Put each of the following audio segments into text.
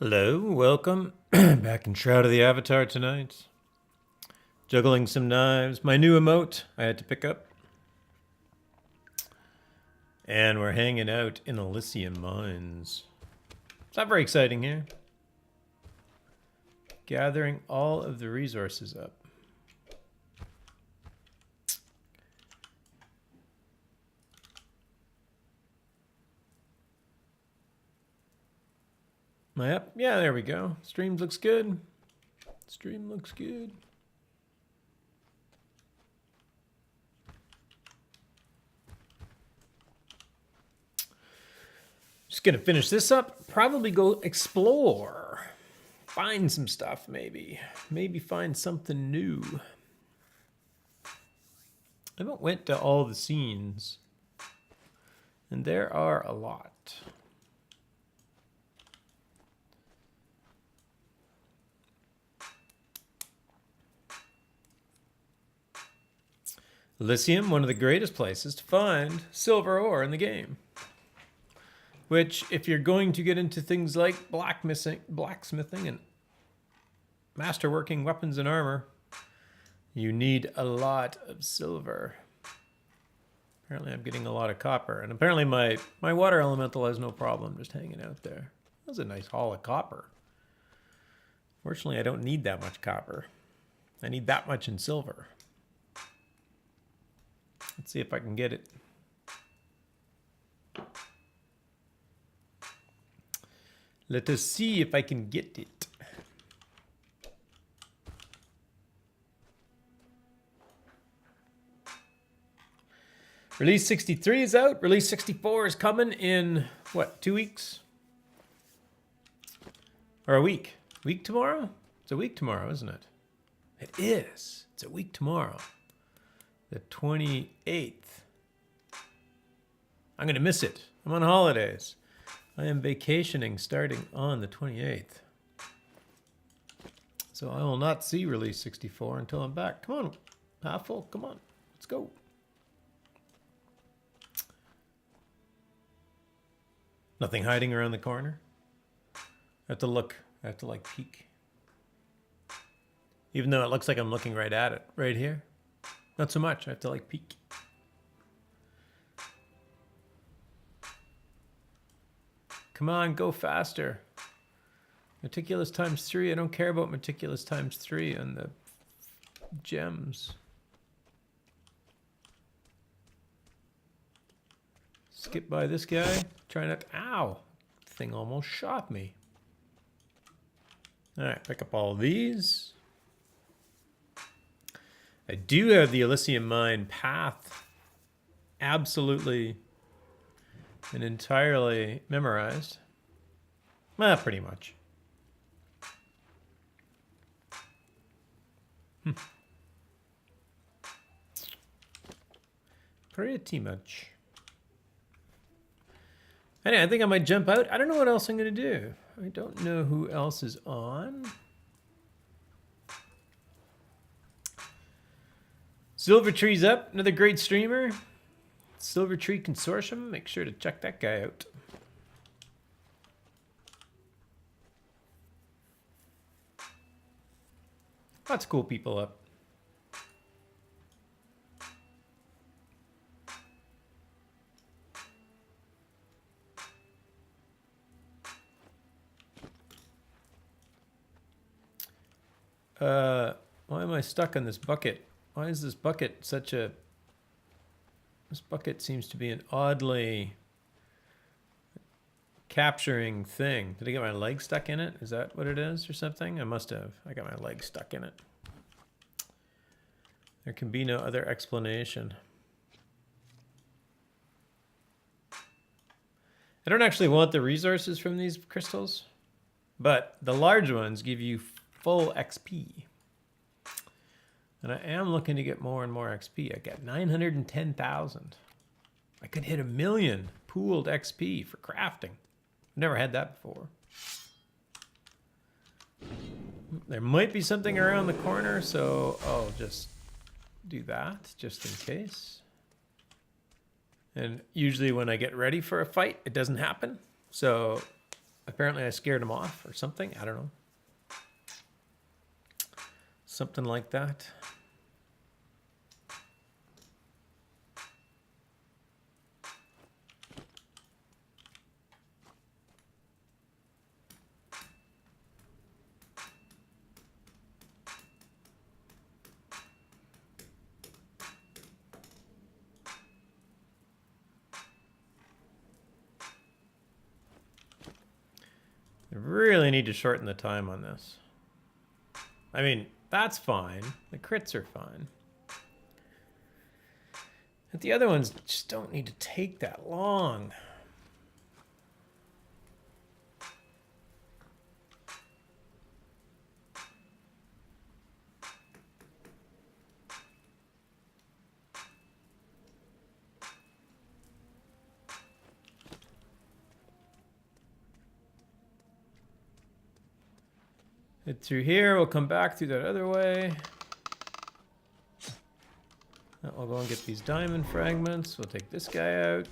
Hello, welcome. Back in Shroud of the Avatar tonight. Juggling some knives. My new emote I had to pick up. And we're hanging out in Elysium Mines. It's not very exciting here. Gathering all of the resources up. Am I up? Yeah, there we go. Stream looks good. Stream looks good. Just gonna finish this up. Probably go explore. Find some stuff, maybe. Maybe find something new. I haven't went to all the scenes. And there are a lot. Elysium, one of the greatest places to find silver ore in the game. Which, if you're going to get into things like blacksmithing and masterworking weapons and armor, you need a lot of silver. Apparently I'm getting a lot of copper. And apparently my water elemental has no problem just hanging out there. That's a nice haul of copper. Fortunately, I don't need that much copper. I need that much in silver. Let's see if I can get it. Let us see if I can get it. Release 63 is out. Release 64 is coming in, what, 2 weeks? Or a week? Week tomorrow? It's a week tomorrow, isn't it? It is. It's a week tomorrow. The 28th. I'm going to miss it. I'm on holidays. I am vacationing starting on the 28th. So I will not see release 64 until I'm back. Come on, half full. Come on. Let's go. Nothing hiding around the corner. I have to look. I have to like peek. Even though it looks like I'm looking right at it. Right here. Not so much. I have to like peek. Come on, go faster. Meticulous times 3. I don't care about meticulous times 3 on the gems. Skip by this guy. Try not to, ow. Thing almost shot me. All right, pick up all these. I do have the Elysium Mine path absolutely and entirely memorized. Well, pretty much. Pretty much. Anyway, I think I might jump out. I don't know what else I'm going to do. I don't know who else is on. Silver Tree's up, another great streamer. Silver Tree Consortium, make sure to check that guy out. Lots of cool people up. Why am I stuck on this bucket? Why is this bucket such a... This bucket seems to be an oddly capturing thing. Did I get my leg stuck in it? Is that what it is or something? I must have. I got my leg stuck in it. There can be no other explanation. I don't actually want the resources from these crystals, but the large ones give you full XP. And I am looking to get more and more XP. I got 910,000. I could hit 1 million pooled XP for crafting. I've never had that before. There might be something around the corner, so I'll just do that just in case. And usually when I get ready for a fight, it doesn't happen. So apparently I scared him off or something. I don't know. Something like that. I really need to shorten the time on this. I mean, that's fine. The crits are fine. But the other ones just don't need to take that long. Hit through here, we'll come back through that other way. We'll go and get these diamond fragments. We'll take this guy out.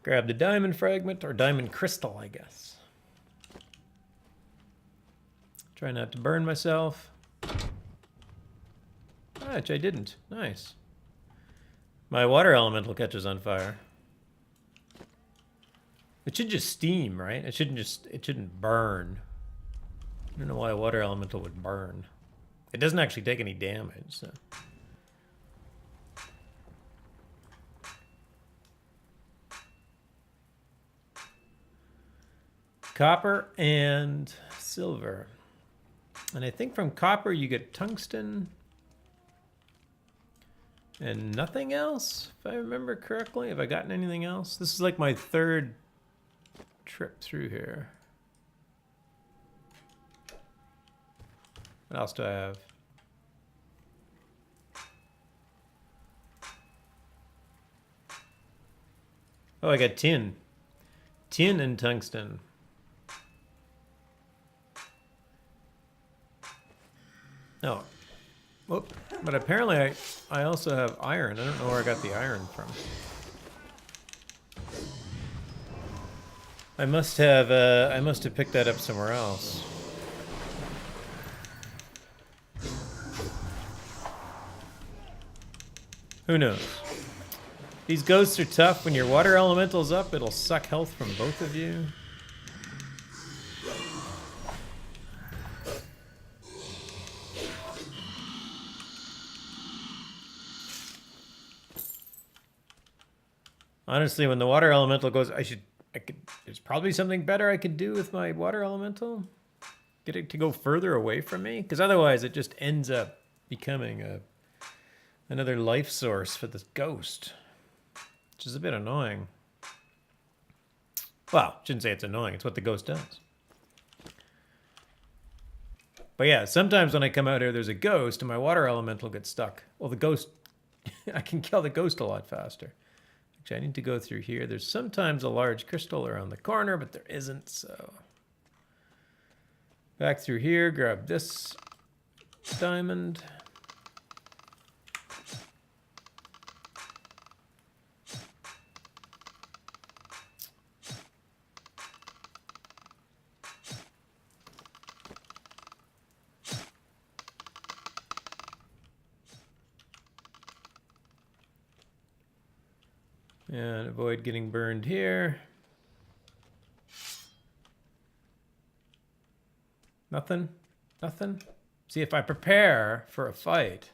Grab the diamond fragment, or diamond crystal, I guess. Try not to burn myself. Which I didn't. Nice. My water elemental catches on fire. It should just steam, right? It shouldn't burn. I don't know why a water elemental would burn. It doesn't actually take any damage, so. Copper and silver. And I think from copper you get tungsten and nothing else, if I remember correctly. Have I gotten anything else? This is like my third trip through here. What else do I have? Oh, I got tin. Tin and tungsten. No. Whoop. But apparently I also have iron. I don't know where I got the iron from. I must have picked that up somewhere else. Who knows? These ghosts are tough. When your water elemental's up, it'll suck health from both of you. Honestly, when the water elemental goes, there's probably something better I could do with my water elemental. Get it to go further away from me, because otherwise it just ends up becoming another life source for this ghost, which is a bit annoying. Well, shouldn't say it's annoying. It's what the ghost does. But yeah, sometimes when I come out here, there's a ghost, and my water elemental gets stuck. Well, the ghost, I can kill the ghost a lot faster. Actually, I need to go through here. There's sometimes a large crystal around the corner, but there isn't, so. Back through here, grab this diamond. And avoid getting burned here. Nothing? Nothing? See, if I prepare for a fight,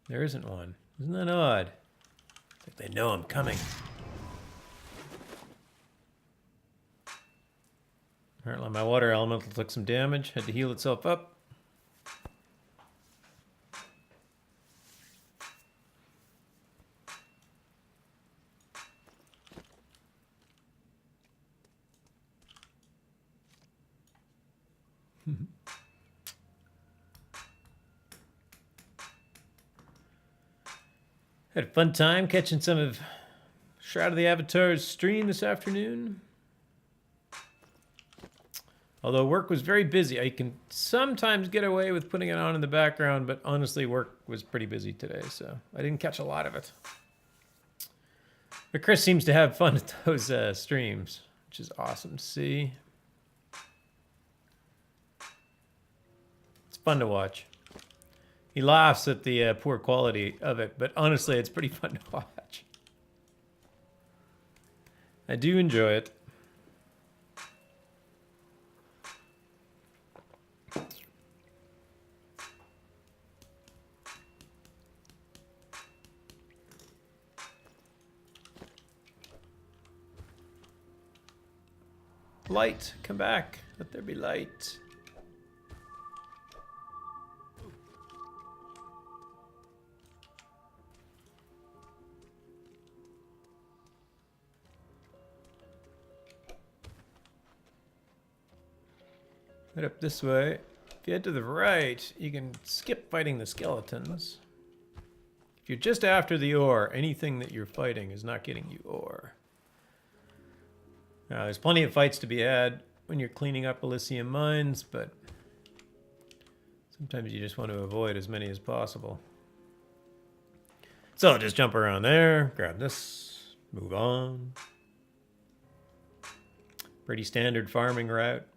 there isn't one. Isn't that odd? If they know I'm coming. Apparently my water elemental took some damage, had to heal itself up. Had a fun time catching some of Shroud of the Avatar's stream this afternoon. Although work was very busy. I can sometimes get away with putting it on in the background, but honestly, work was pretty busy today, so I didn't catch a lot of it. But Chris seems to have fun at those streams, which is awesome to see. It's fun to watch. He laughs at the poor quality of it, but honestly, it's pretty fun to watch. I do enjoy it. Light, come back. Let there be light. Head up this way. If you head to the right, you can skip fighting the skeletons. If you're just after the ore, anything that you're fighting is not getting you ore. Now, there's plenty of fights to be had when you're cleaning up Elysium mines, but sometimes you just want to avoid as many as possible. So just jump around there, grab this, move on. Pretty standard farming route.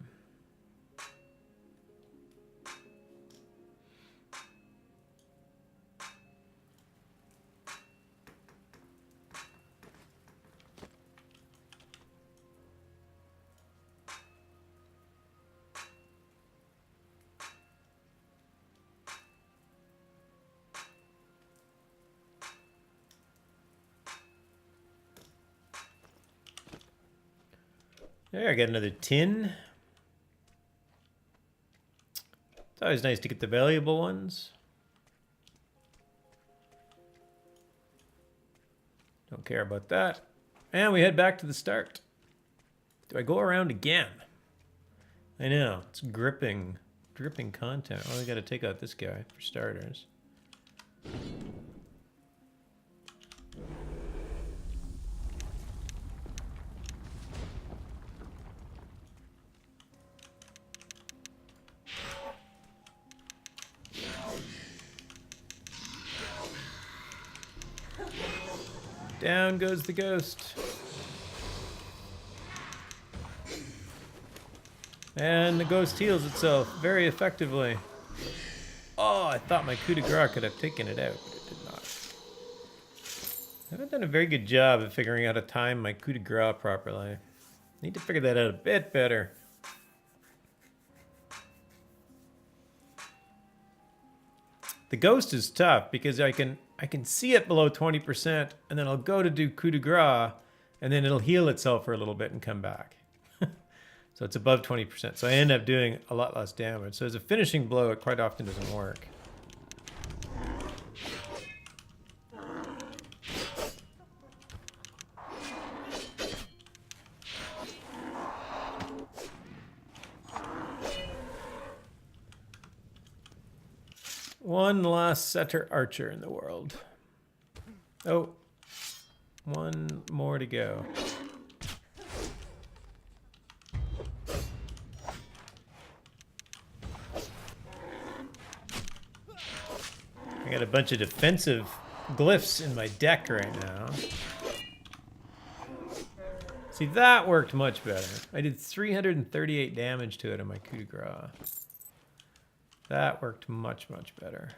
There, I got another tin. It's always nice to get the valuable ones. Don't care about that. And we head back to the start. Do I go around again? I know, it's dripping content. Oh, I gotta take out this guy for starters. Down goes the ghost. And the ghost heals itself very effectively. Oh, I thought my coup de grace could have taken it out, but it did not. I haven't done a very good job of figuring out how to time my coup de grace properly. Need to figure that out a bit better. The ghost is tough because I can see it below 20%, and then I'll go to do coup de grace, and then it'll heal itself for a little bit and come back. So it's above 20%. So I end up doing a lot less damage. So as a finishing blow, it quite often doesn't work. One last setter archer in the world. Oh, one more to go. I got a bunch of defensive glyphs in my deck right now. See, that worked much better. I did 338 damage to it in my coup de grace. That worked much, much better.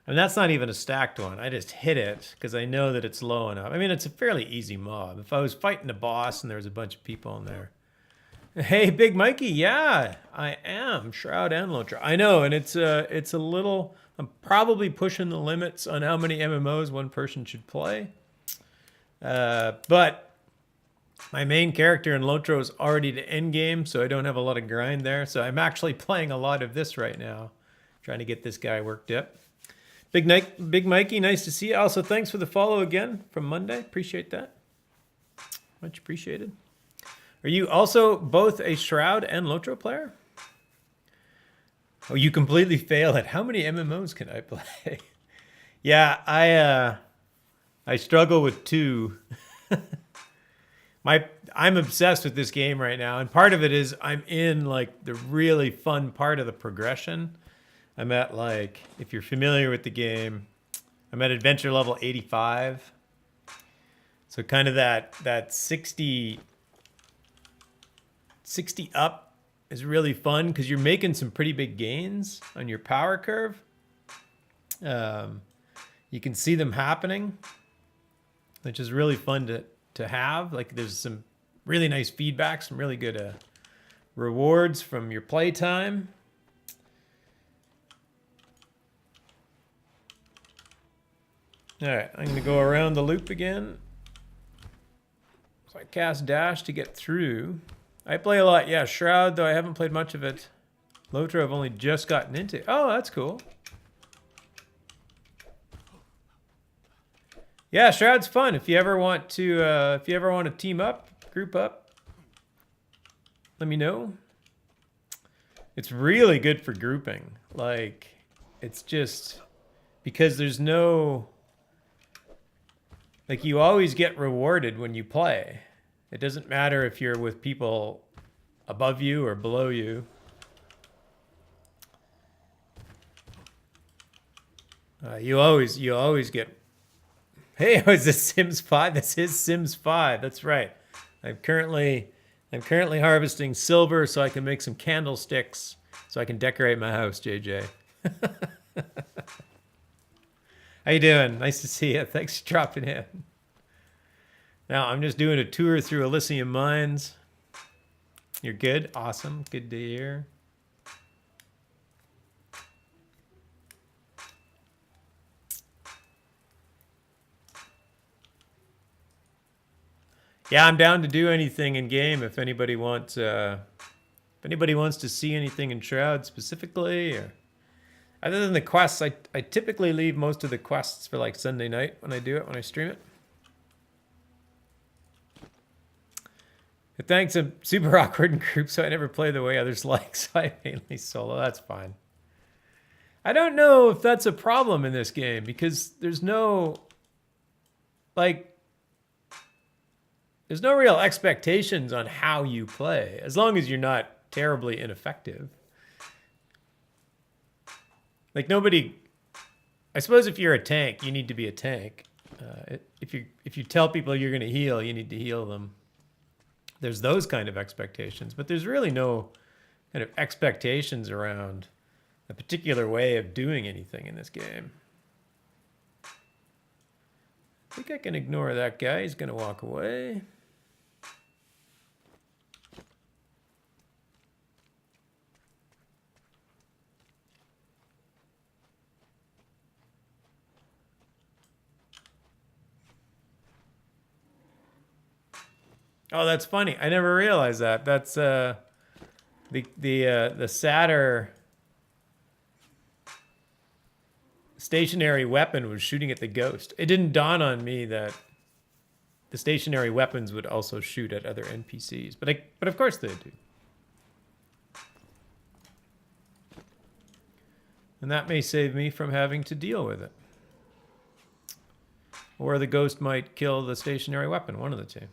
And that's not even a stacked one. I just hit it because I know that it's low enough. I mean, it's a fairly easy mob. If I was fighting a boss and there was a bunch of people in there. Hey, Big Mikey, yeah, I am. Shroud and Lotra. I know, and it's a little... I'm probably pushing the limits on how many MMOs one person should play. But my main character in Lotro is already to endgame, so I don't have a lot of grind there. So I'm actually playing a lot of this right now, trying to get this guy worked up. Big Mikey, nice to see you. Also, thanks for the follow again from Monday. Appreciate that. Much appreciated. Are you also both a Shroud and Lotro player? Oh, you completely fail at how many MMOs can I play? Yeah, I struggle with two. I'm obsessed with this game right now, and part of it is I'm in like the really fun part of the progression. I'm at like, if you're familiar with the game, I'm at adventure level 85. So kind of that 60 up is really fun because you're making some pretty big gains on your power curve. You can see them happening, which is really fun to have. Like there's some really nice feedback, some really good rewards from your playtime. All right, I'm gonna go around the loop again. So I cast dash to get through. I play a lot, yeah, Shroud, though I haven't played much of it. Lotro I've only just gotten into. Oh, that's cool. Yeah, Shroud's fun. If you ever want to team up, group up, let me know. It's really good for grouping. Like, it's just because there's no, like, you always get rewarded when you play. It doesn't matter if you're with people above you or below you. You always get. Hey, oh, is this Sims 5? This is Sims 5. That's right. I'm currently harvesting silver so I can make some candlesticks so I can decorate my house, JJ. How you doing? Nice to see you. Thanks for dropping in. Now, I'm just doing a tour through Elysium Mines. You're good? Awesome. Good to hear. Yeah, I'm down to do anything in game if anybody wants to see anything in Shroud specifically, or other than the quests. I typically leave most of the quests for like Sunday night when I stream it. Thanks, I'm super awkward in groups, so I never play the way others like, so I mainly solo. That's fine. I don't know if that's a problem in this game because there's no real expectations on how you play, as long as you're not terribly ineffective. Like nobody, I suppose if you're a tank, you need to be a tank. If you tell people you're going to heal, you need to heal them. There's those kind of expectations, but there's really no kind of expectations around a particular way of doing anything in this game. I think I can ignore that guy. He's going to walk away. Oh, that's funny. I never realized that. That's the Satyr stationary weapon was shooting at the ghost. It didn't dawn on me that the stationary weapons would also shoot at other NPCs, but of course they do. And that may save me from having to deal with it. Or the ghost might kill the stationary weapon, one of the two.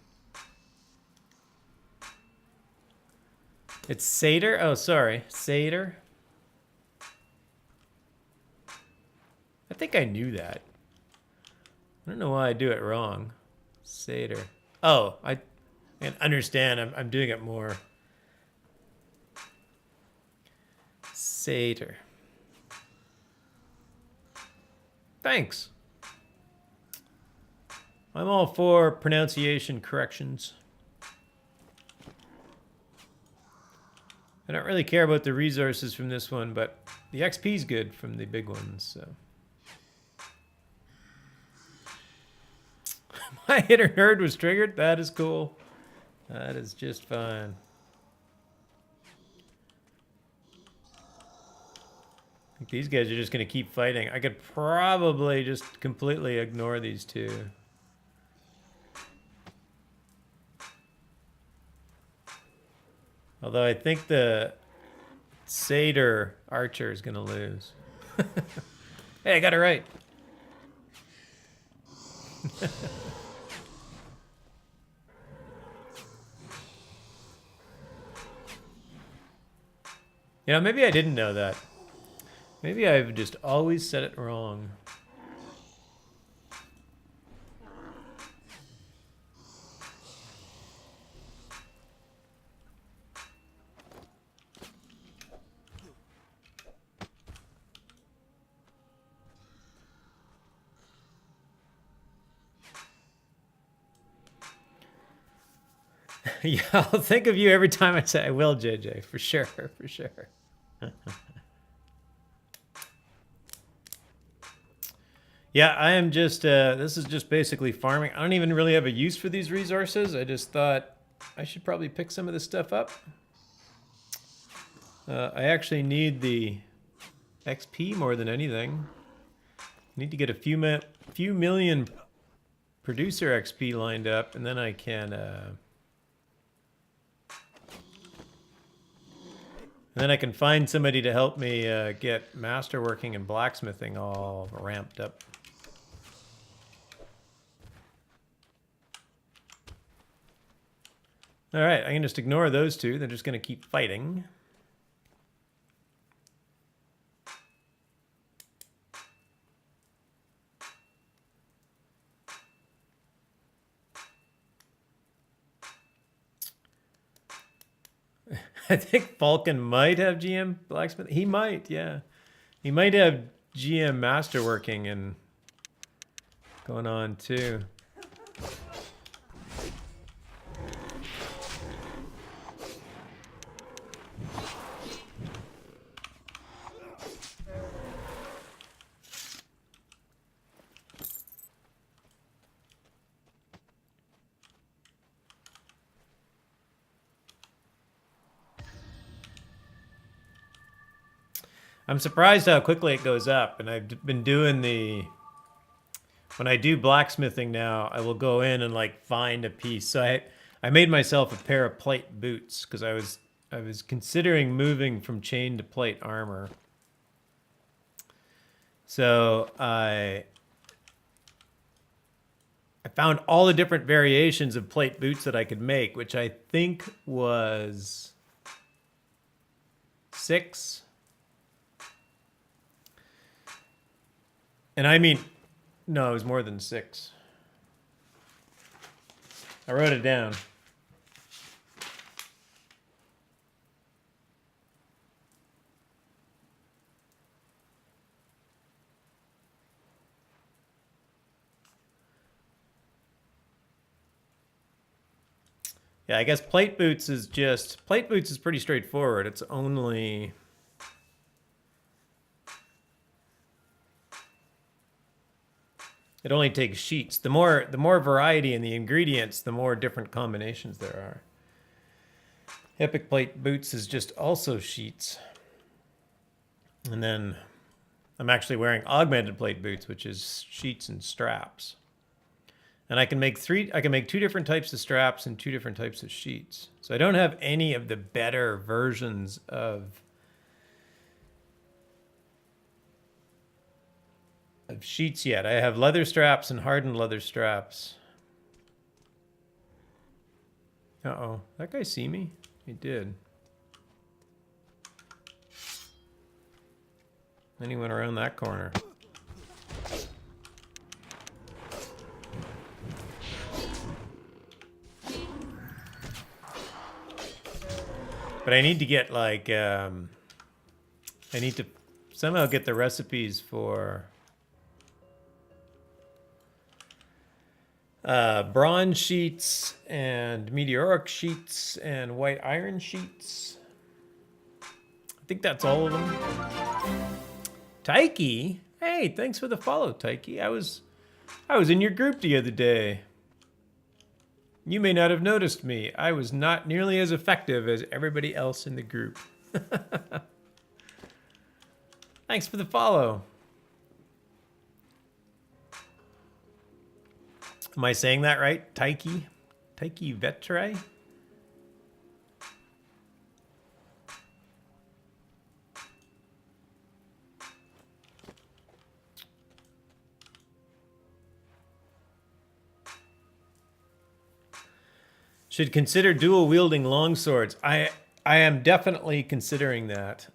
It's Satyr? Oh, sorry. Satyr? I think I knew that. I don't know why I do it wrong. Satyr. Oh, I understand. I'm doing it more. Satyr. Thanks. I'm all for pronunciation corrections. I don't really care about the resources from this one, but the XP's good from the big ones, so. My hitter nerd was triggered? That is cool. That is just fine. I think these guys are just going to keep fighting. I could probably just completely ignore these two. Although I think the Satyr archer is going to lose. Hey, I got it right. You know, maybe I didn't know that. Maybe I've just always said it wrong. Yeah, I'll think of you every time I say I will, JJ, for sure, for sure. Yeah, I am just, this is just basically farming. I don't even really have a use for these resources. I just thought I should probably pick some of this stuff up. I actually need the XP more than anything. Need to get a few million producer XP lined up, and then I can, find somebody to help me get masterworking and blacksmithing all ramped up. All right, I can just ignore those two. They're just going to keep fighting. I think Falcon might have GM blacksmith. He might, yeah. He might have GM masterworking and going on too. I'm surprised how quickly it goes up, and I've been doing when I do blacksmithing now, I will go in and like find a piece. So I made myself a pair of plate boots because I was considering moving from chain to plate armor. So I found all the different variations of plate boots that I could make, which I think was 6. And I mean, no, it was more than 6. I wrote it down. Yeah, I guess plate boots is pretty straightforward. It's only it only takes sheets. The more variety in the ingredients, the more different combinations there are. Epic plate boots is just also sheets. And then I'm actually wearing augmented plate boots, which is sheets and straps. And I can make 2 different types of straps and 2 different types of sheets. So I don't have any of the better versions of sheets yet. I have leather straps and hardened leather straps. Uh-oh. That guy see me? He did. Then he went around that corner. But I need to get like, I need to somehow get the recipes for bronze sheets and meteoric sheets and white iron sheets. I think that's all of them. Taiki? Hey, thanks for the follow, Taiki. I was in your group the other day. You may not have noticed me. I was not nearly as effective as everybody else in the group. Thanks for the follow. Am I saying that right? Taiki? Taiki Vetre? Should consider dual wielding longswords. I I am definitely considering that.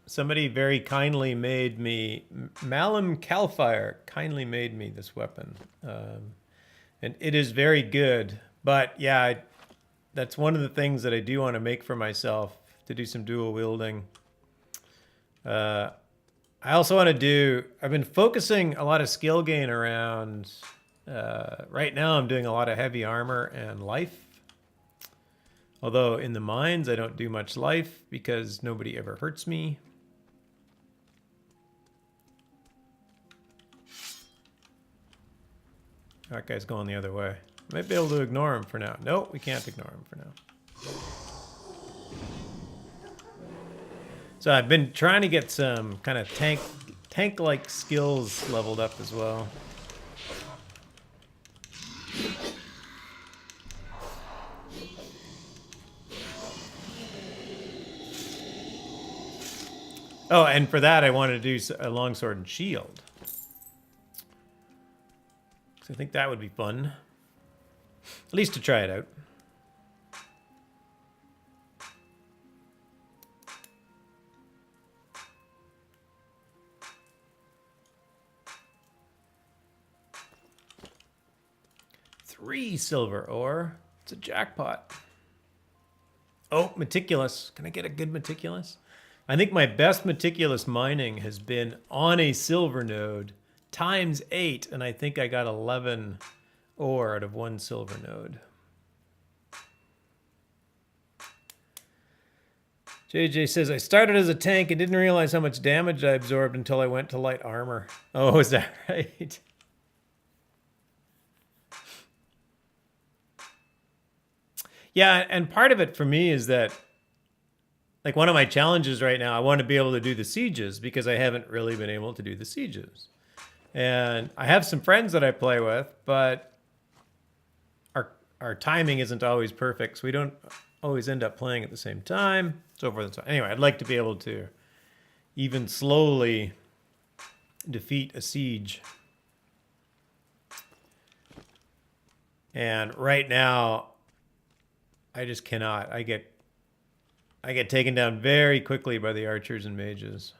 Somebody very kindly made me, Malum Calfire kindly made me this weapon. And it is very good. But yeah, that's one of the things that I do want to make for myself, to do some dual wielding. I also want to do, I've been focusing a lot of skill gain around, right now I'm doing a lot of heavy armor and life. Although in the mines I don't do much life because nobody ever hurts me. That guy's going the other way. Might be able to ignore him for now. Nope, we can't ignore him for now. So I've been trying to get some kind of tank-like skills leveled up as well. Oh, and for that I wanted to do a longsword and shield. So I think that would be fun. At least to try it out. Three silver ore. It's a jackpot. Oh, meticulous. Can I get a good meticulous? I think my best meticulous mining has been on a silver node times 8, and I think I got 11 ore out of one silver node. JJ says, I started as a tank and didn't realize how much damage I absorbed until I went to light armor. Oh, is that right? Yeah, and part of it for me is that, like, one of my challenges right now, I want to be able to do the sieges because I haven't really been able to do the sieges. And I have some friends that I play with, but our timing isn't always perfect, so we don't always end up playing at the same time, so forth and so on. Anyway, I'd like to be able to even slowly defeat a siege. And right now, I just cannot. I get taken down very quickly by the archers and mages.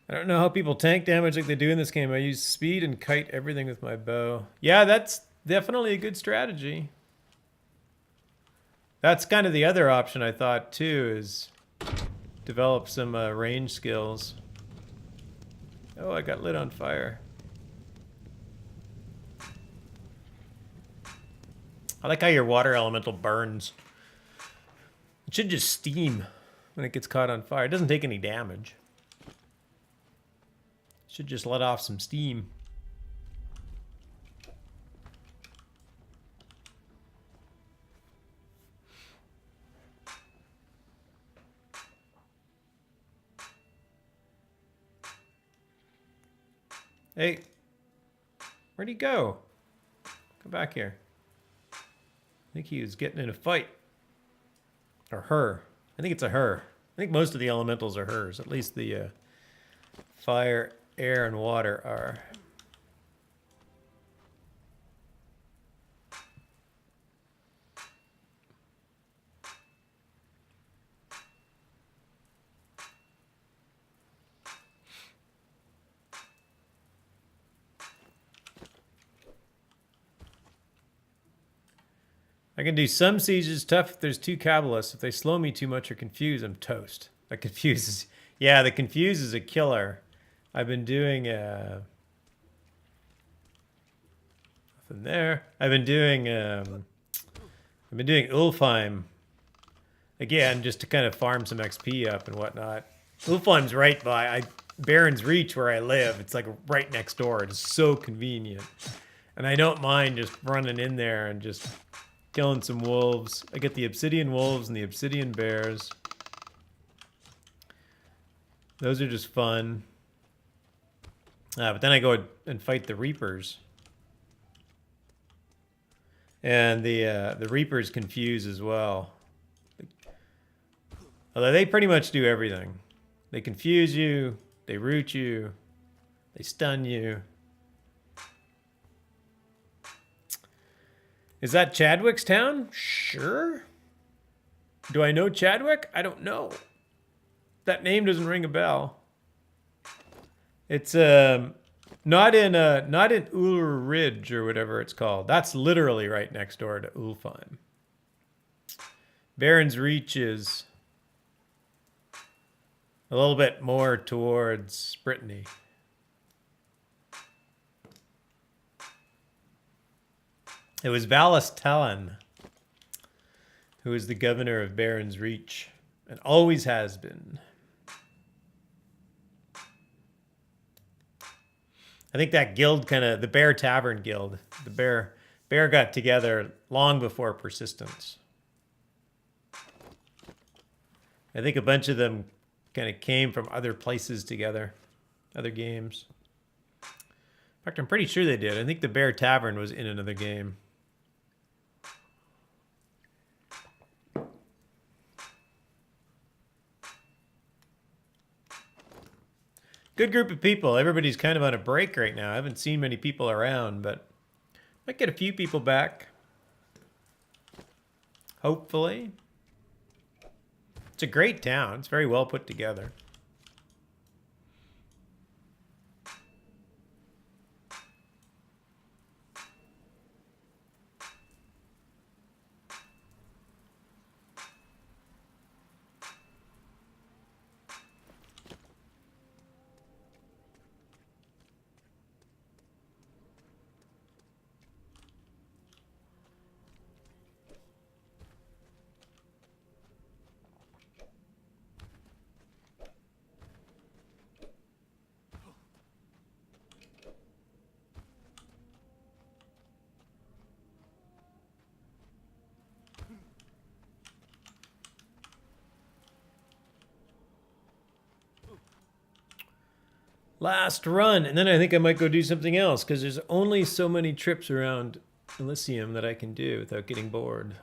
I don't know how people tank damage like they do in this game. I use speed and kite everything with my bow. Yeah, that's definitely a good strategy. That's kind of the other option I thought too, is develop some range skills. Oh, I got lit on fire. I like how your water elemental burns. It should just steam when it gets caught on fire. It doesn't take any damage. Should just let off some steam. Hey, where'd he go? Come back here. I think he was getting in a fight. Or her. I think it's a her. I think most of the elementals are hers. At least the fire, air, and water are. I can do some sieges tough if there's two Kabbalists. If they slow me too much or confuse, I'm toast. That confuses. Yeah, the confuse is a killer. I've been doing nothing there. I've been doing Ulfheim again, just to kind of farm some XP up and whatnot. Ulfheim's right by Baron's Reach where I live. It's like right next door. It's so convenient, and I don't mind just running in there and just killing some wolves. I get the obsidian wolves and the obsidian bears. Those are just fun. But then I go and fight the Reapers. And the Reapers confuse as well. Although they pretty much do everything. They confuse you, they root you, they stun you. Is that Chadwick's town? Sure. Do I know Chadwick? I don't know. That name doesn't ring a bell. It's not in Ulr Ridge or whatever it's called. That's literally right next door to Ulfheim. Baron's Reach is a little bit more towards Brittany. It was Valis Talon who is the governor of Baron's Reach and always has been. I think that guild the Bear Tavern Guild, the Bear got together long before Persistence. I think a bunch of them kind of came from other places together, other games. In fact, I'm pretty sure they did. I think the Bear Tavern was in another game. Good group of people. Everybody's kind of on a break right now. I haven't seen many people around, but might get a few people back. Hopefully. It's a great town. It's very well put together. Last run, and then I think I might go do something else because there's only so many trips around Elysium that I can do without getting bored.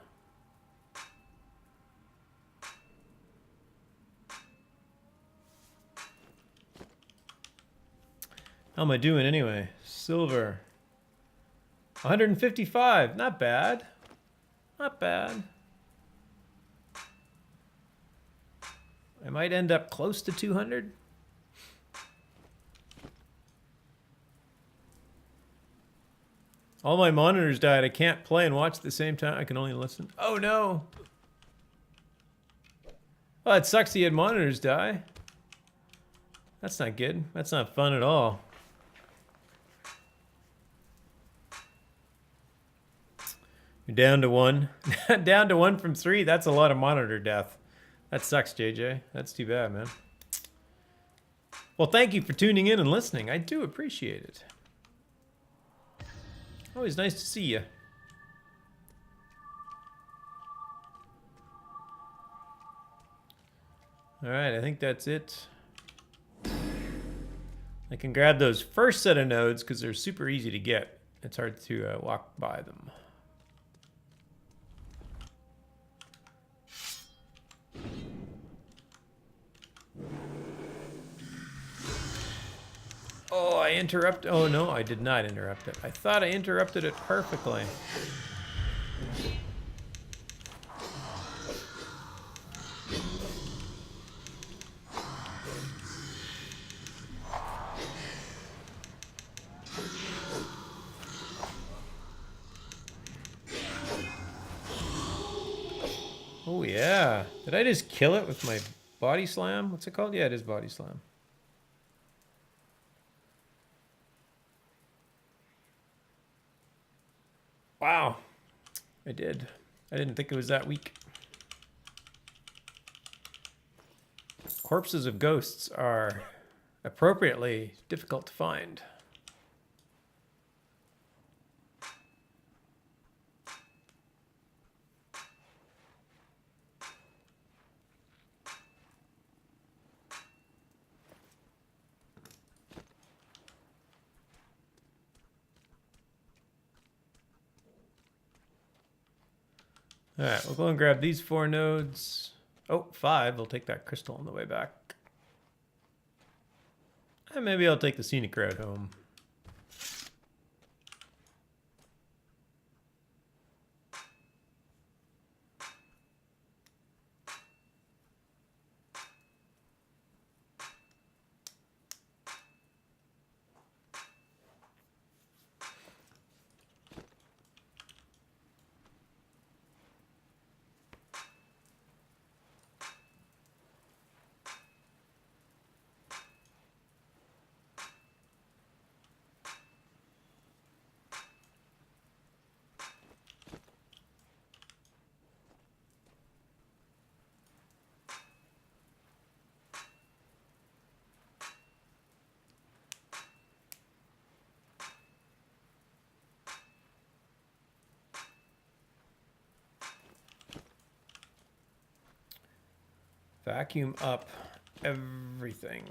How am I doing anyway? Silver. 155, not bad. Not bad. I might end up close to 200. All my monitors died. I can't play and watch at the same time. I can only listen. Oh no. Well, it sucks he had monitors die. That's not good. That's not fun at all. You're down to 1. Down to 1 from 3. That's a lot of monitor death. That sucks, JJ. That's too bad, man. Well, thank you for tuning in and listening. I do appreciate it. Always nice to see you. All right, I think that's it. I can grab those first set of nodes because they're super easy to get. It's hard to walk by them. Oh, I interrupted. Oh, no, I did not interrupt it. I thought I interrupted it perfectly. Oh, yeah. Did I just kill it with my body slam? What's it called? Yeah, it is body slam. Wow. I did. I didn't think it was that weak. Corpses of ghosts are appropriately difficult to find. All right, we'll go and grab these 4 nodes. Oh, 5. We'll take that crystal on the way back. And maybe I'll take the scenic route home. Vacuum up everything.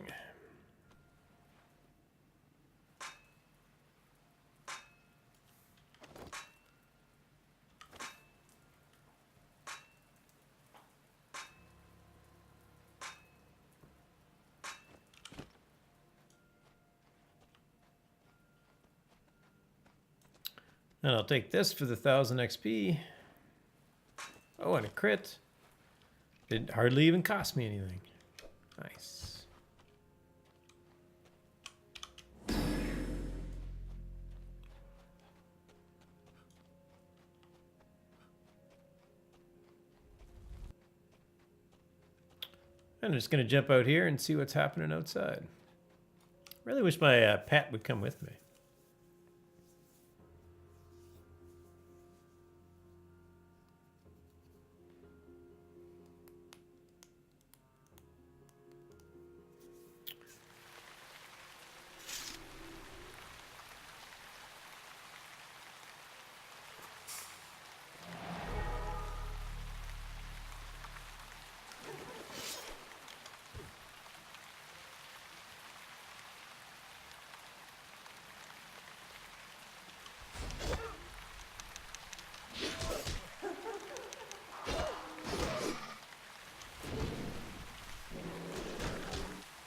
And I'll take this for the 1000 XP. Oh, and a crit. Didn't hardly even cost me anything. Nice. I'm just going to jump out here and see what's happening outside. Really wish my pet would come with me.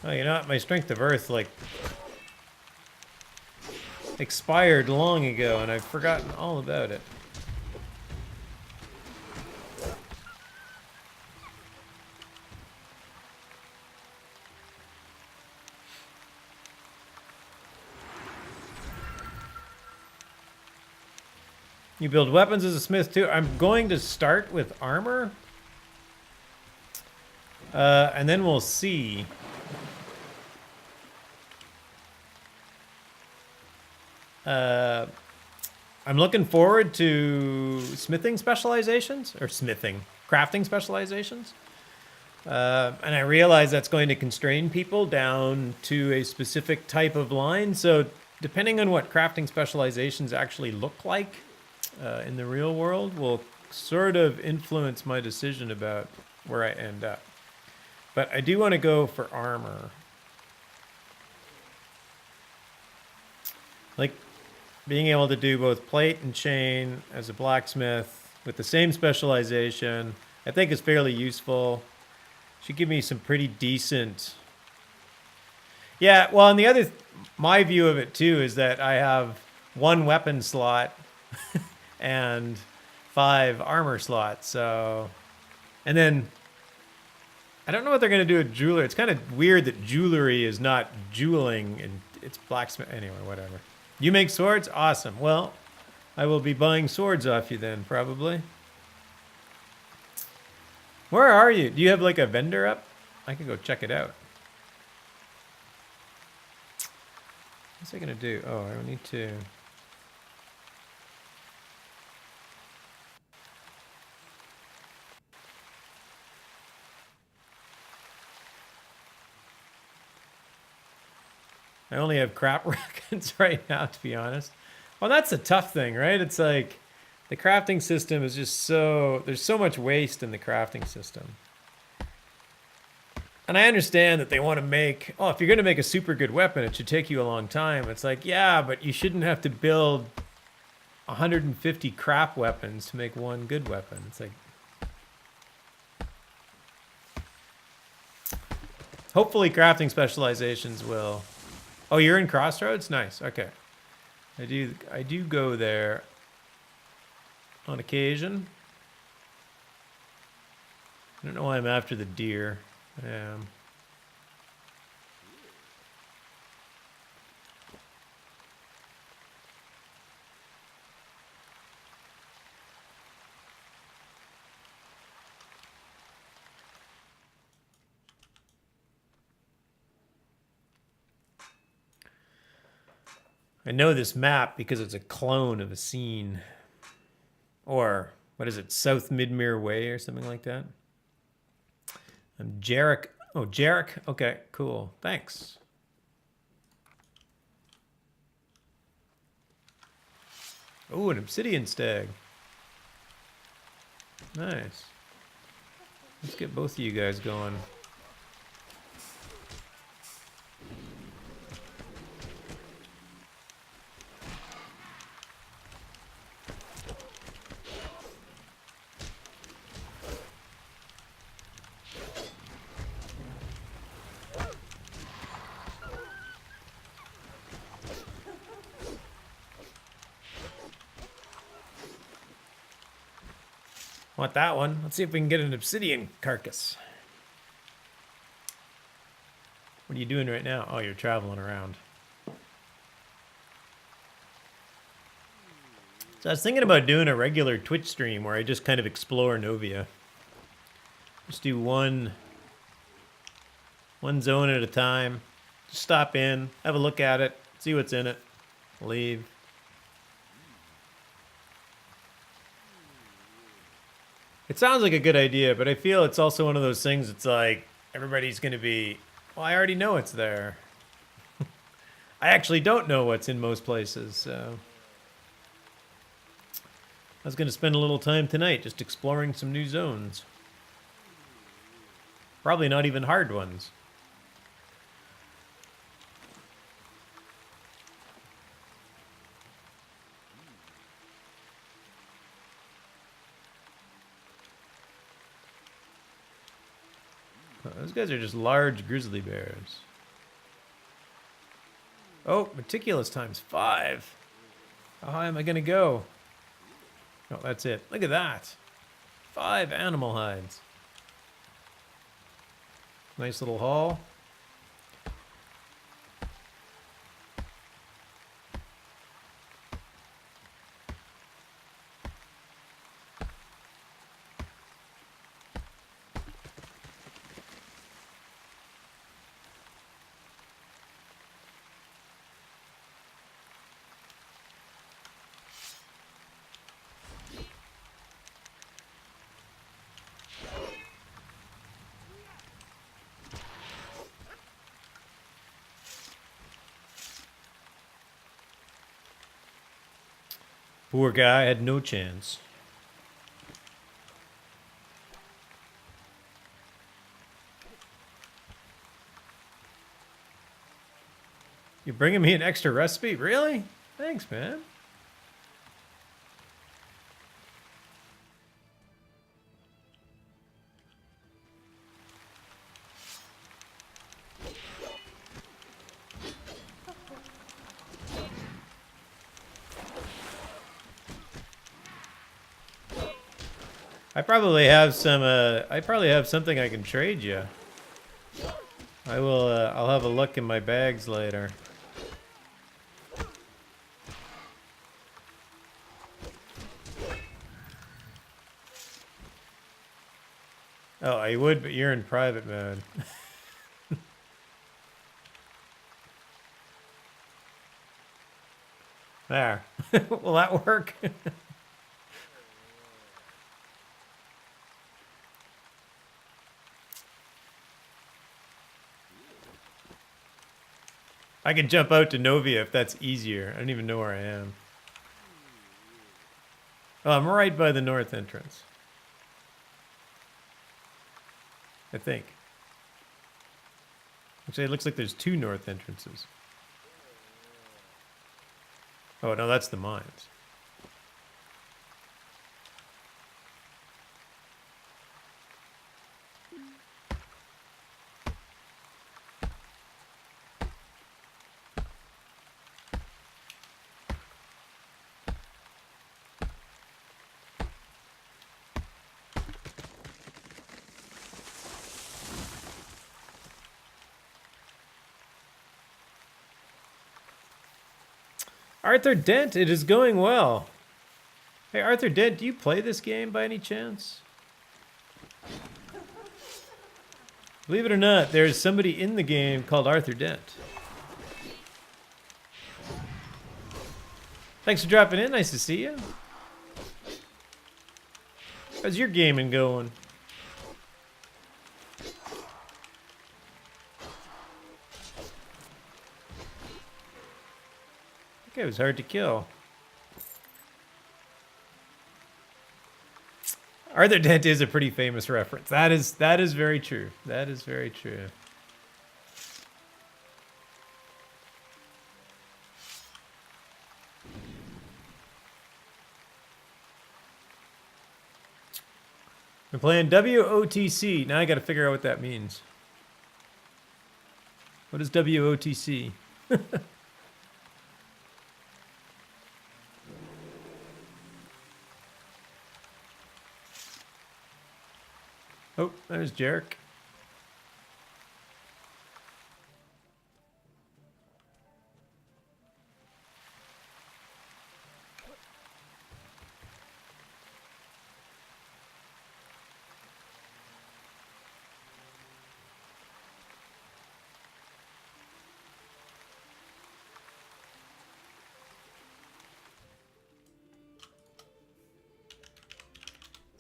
Oh, you know what? My Strength of Earth, like, expired long ago, and I've forgotten all about it. You build weapons as a smith, too? I'm going to start with armor. And then we'll see. I'm looking forward to smithing specializations, or crafting specializations. And I realize that's going to constrain people down to a specific type of line. So depending on what crafting specializations actually look like in the real world will sort of influence my decision about where I end up. But I do want to go for armor. Like, being able to do both plate and chain as a blacksmith with the same specialization, I think is fairly useful. Should give me some pretty decent... Yeah, well, and my view of it too is that I have 1 weapon slot and 5 armor slots, so... And then, I don't know what they're going to do with jewelry. It's kind of weird that jewelry is not jeweling and it's blacksmith. Anyway, whatever. You make swords? Awesome. Well, I will be buying swords off you then, probably. Where are you? Do you have like a vendor up? I can go check it out. What's I gonna do? Oh, I need to... I only have crap records right now, to be honest. Well, that's a tough thing, right? It's like the crafting system is just so... There's so much waste in the crafting system. And I understand that they want to make... Oh, if you're going to make a super good weapon, it should take you a long time. It's like, yeah, but you shouldn't have to build 150 crap weapons to make 1 good weapon. It's like, Hopefully crafting specializations will... Oh, you're in Crossroads? Nice, okay. I do go there on occasion. I don't know why I'm after the deer. I am. I know this map because it's a clone of a scene. Or, what is it, South Midmere Way or something like that? I'm Jarek. Oh, Jarek? Okay, cool. Thanks. Oh, an obsidian stag. Nice. Let's get both of you guys going. Want that one? Let's see if we can get an obsidian carcass. What are you doing right now? Oh, you're traveling around. So I was thinking about doing a regular Twitch stream where I just kind of explore Novia. Just do one zone at a time. Just stop in, have a look at it, see what's in it, leave. It sounds like a good idea, but I feel it's also one of those things. It's like everybody's going to be, well, I already know it's there. I actually don't know what's in most places, so I was going to spend a little time tonight just exploring some new zones. Probably not even hard ones. Oh, those guys are just large grizzly bears. Oh, meticulous times 5. How high am I going to go? Oh, that's it. Look at that. 5 animal hides. Nice little haul. Poor guy had no chance. You bringing me an extra recipe? Really? Thanks, man. I probably have some. I probably have something I can trade you. I will. I'll have a look in my bags later. Oh, I would, but you're in private mode. There. Will that work? I can jump out to Novia if that's easier. I don't even know where I am. Oh, I'm right by the north entrance. I think. Actually, it looks like there's 2 north entrances. Oh, no, that's the mines. Arthur Dent, it is going well. Hey, Arthur Dent, do you play this game by any chance? Believe it or not, there's somebody in the game called Arthur Dent. Thanks for dropping in. Nice to see you. How's your gaming going? Okay, it was hard to kill. Arthur Dent is a pretty famous reference. That is very true. That is very true. We're playing WOTC. Now I got to figure out what that means. What is WOTC? Oh, there's Jarek.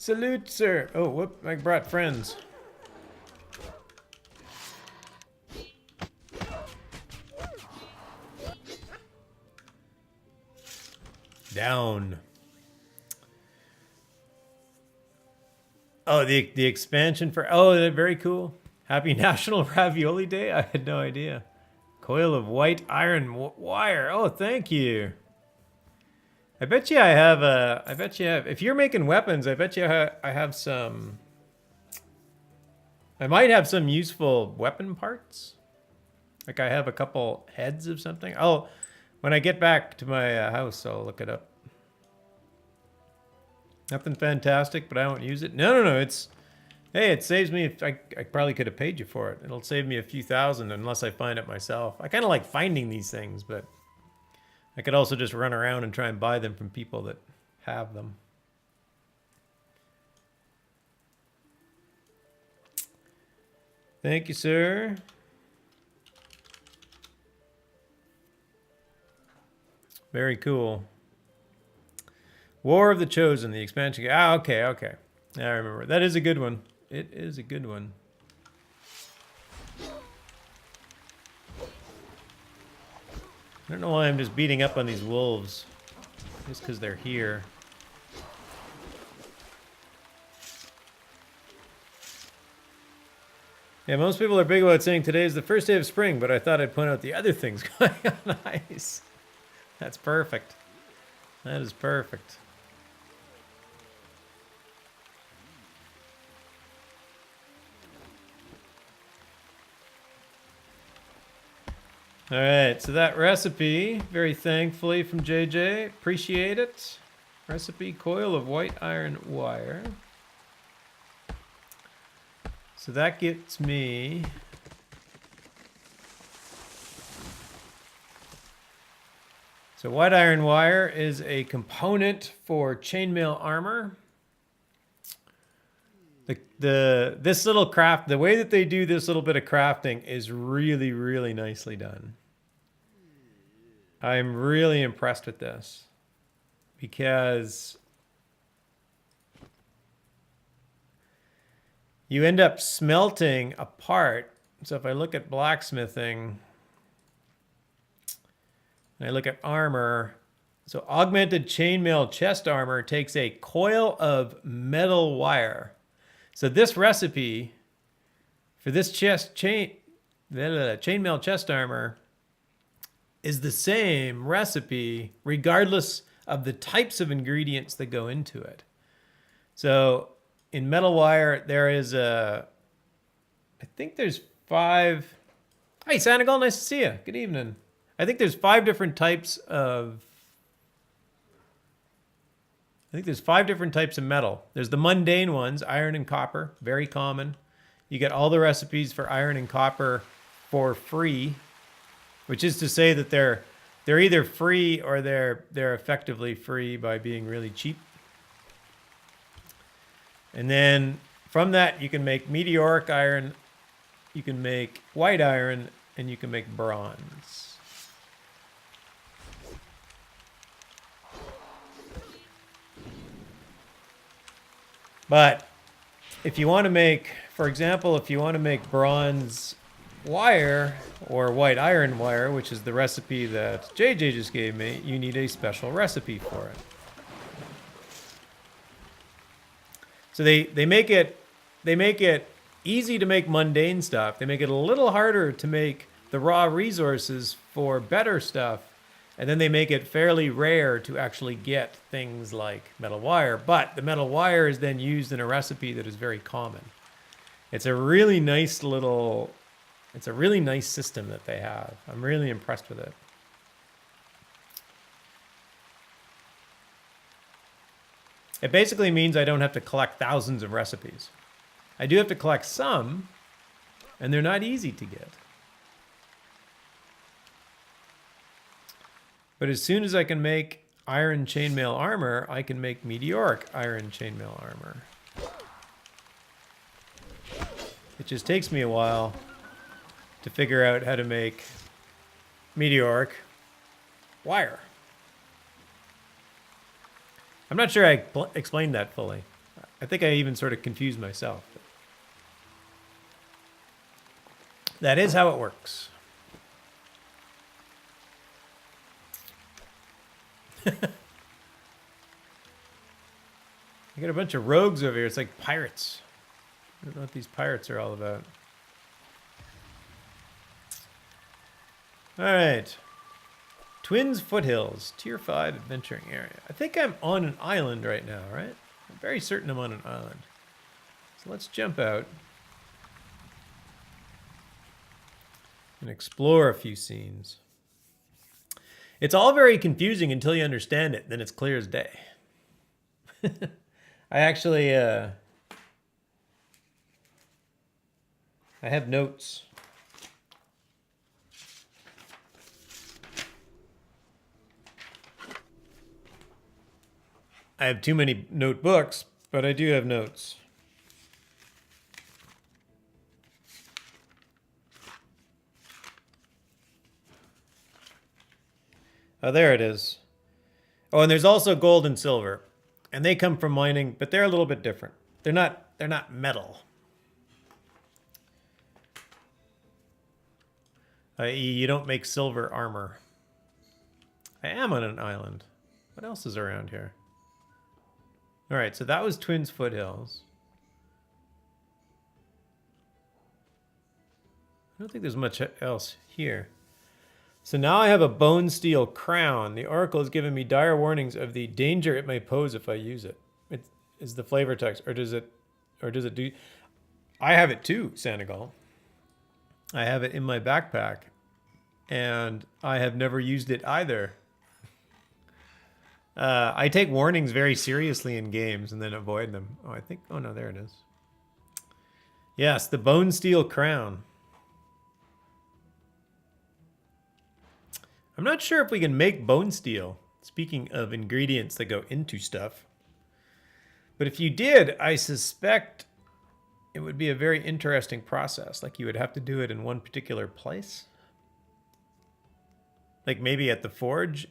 Salute, sir. Oh, whoop, I brought friends. Down. Oh, the expansion for... Oh, that's very cool. Happy National Ravioli Day? I had no idea. Coil of white iron wire. Oh, thank you. I bet you I have a... I bet you have... If you're making weapons, I bet you I have some... I might have some useful weapon parts. Like I have a couple heads of something. Oh, when I get back to my house, I'll look it up. Nothing fantastic, but I won't use it. No. It's... Hey, it saves me... I probably could have paid you for it. It'll save me a few thousand unless I find it myself. I kind of like finding these things, but... I could also just run around and try and buy them from people that have them. Thank you, sir. Very cool. War of the Chosen, the expansion. Ah, okay. I remember. That is a good one. It is a good one. I don't know why I'm just beating up on these wolves. Just because they're here. Yeah, most people are big about saying today is the first day of spring, but I thought I'd point out the other things going on ice. That's perfect. That is perfect. All right, so that recipe, very thankfully from JJ, appreciate it. Recipe, coil of white iron wire. So that gets me... So white iron wire is a component for chainmail armor. This little craft, the way that they do this little bit of crafting is really, really nicely done. I'm really impressed with this because you end up smelting a part. So if I look at blacksmithing and I look at armor, so augmented chainmail chest armor takes a coil of metal wire. So this recipe for this chainmail chest armor is the same recipe regardless of the types of ingredients that go into it. So in metal wire, there is I think there's 5. Hey, Sanagal, nice to see you. Good evening. I think there's 5 different types of... There's 5 different types of metal. There's the mundane ones, iron and copper, very common. You get all the recipes for iron and copper for free, which is to say that they're They're either free or they're effectively free by being really cheap. And then from that, you can make meteoric iron, you can make white iron, and you can make bronze. But if you want to make, for example, if you want to make bronze wire or white iron wire, which is the recipe that JJ just gave me, you need a special recipe for it. So they make it easy to make mundane stuff. They make it a little harder to make the raw resources for better stuff. And then they make it fairly rare to actually get things like metal wire. But the metal wire is then used in a recipe that is very common. It's a really nice system that they have. I'm really impressed with it. It basically means I don't have to collect thousands of recipes. I do have to collect some, and they're not easy to get. But as soon as I can make iron chainmail armor, I can make meteoric iron chainmail armor. It just takes me a while to figure out how to make meteoric wire. I'm not sure I explained that fully. I think I even sort of confused myself. That is how it works. You got a bunch of rogues over here. It's like pirates. I don't know what these pirates are all about. All right. Twins Foothills, Tier 5 adventuring area. I think I'm on an island right now, right? I'm very certain I'm on an island. So let's jump out and explore a few scenes. It's all very confusing until you understand it, then it's clear as day. I actually, I have notes. I have too many notebooks, but I do have notes. Oh, there it is. Oh, and there's also gold and silver. And they come from mining, but they're a little bit different. They're not metal. I.e., you don't make silver armor. I am on an island. What else is around here? All right, so that was Twins Foothills. I don't think there's much else here. So now I have a bone steel crown. The oracle has given me dire warnings of the danger it may pose if I use it. It is the flavor text, or does it do? I have it too, Senegal. I have it in my backpack, and I have never used it either. I take warnings very seriously in games and then avoid them. Oh no, there it is. Yes, the bone steel crown. I'm not sure if we can make bone steel, speaking of ingredients that go into stuff. But if you did, I suspect it would be a very interesting process. Like you would have to do it in one particular place. Like maybe at the forge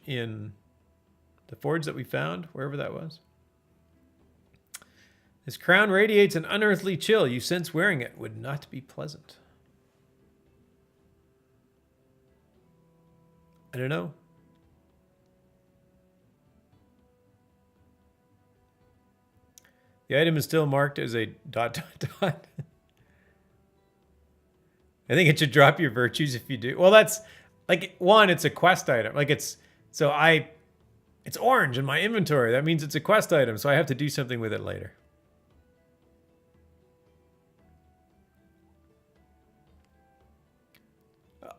that we found, wherever that was. This crown radiates an unearthly chill. You sense wearing it would not be pleasant. I don't know. The item is still marked as a ... I think it should drop your virtues if you do. Well, that's like one, it's a quest item. Like it's orange in my inventory. That means it's a quest item, so I have to do something with it later.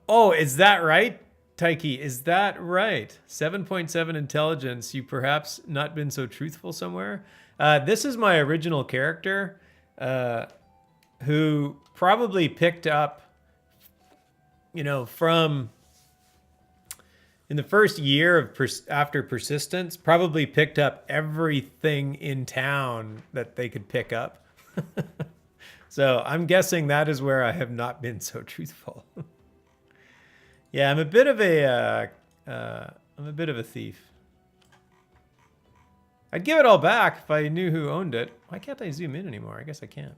Oh, is that right? Taiki, is that right? 7.7 intelligence. You perhaps not been so truthful somewhere? This is my original character, who probably picked up, from in the first year of after persistence, probably picked up everything in town that they could pick up. So I'm guessing that is where I have not been so truthful. Yeah, I'm a bit of a thief. I'd give it all back if I knew who owned it. Why can't I zoom in anymore? I guess I can't.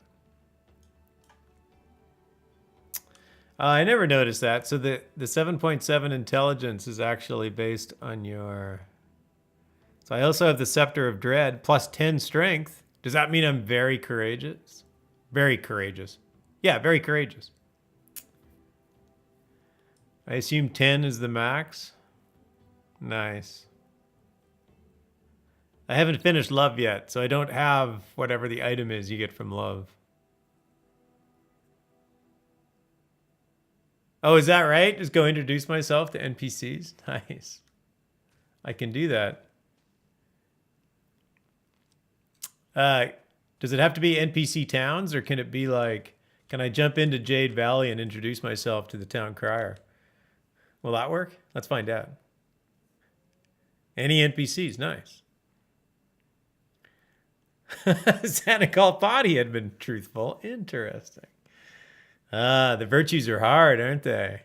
I never noticed that. So the 7.7 intelligence is actually based on your... So I also have the Scepter of Dread, plus 10 strength. Does that mean I'm very courageous? Very courageous. Yeah, very courageous. I assume 10 is the max. Nice. I haven't finished love yet, so I don't have whatever the item is you get from love. Oh, is that right? Just go introduce myself to NPCs? Nice. I can do that. Does it have to be NPC towns, or can it be like, can I jump into Jade Valley and introduce myself to the town crier? Will that work? Let's find out. Any NPCs? Nice. Santa Colpati had been truthful. Interesting. The virtues are hard, aren't they?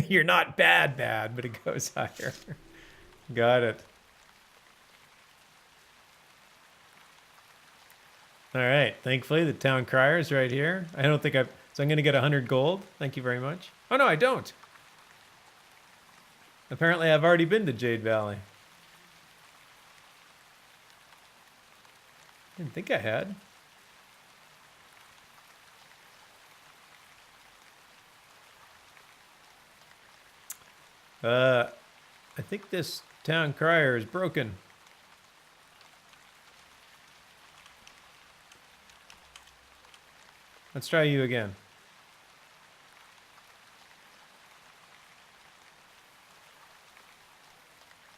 You're not bad, but it goes higher. Got it. All right. Thankfully, the town crier is right here. I don't think I've... So I'm going to get 100 gold. Thank you very much. Oh, no, I don't. Apparently, I've already been to Jade Valley. Didn't think I had. I think this town crier is broken. Let's try you again.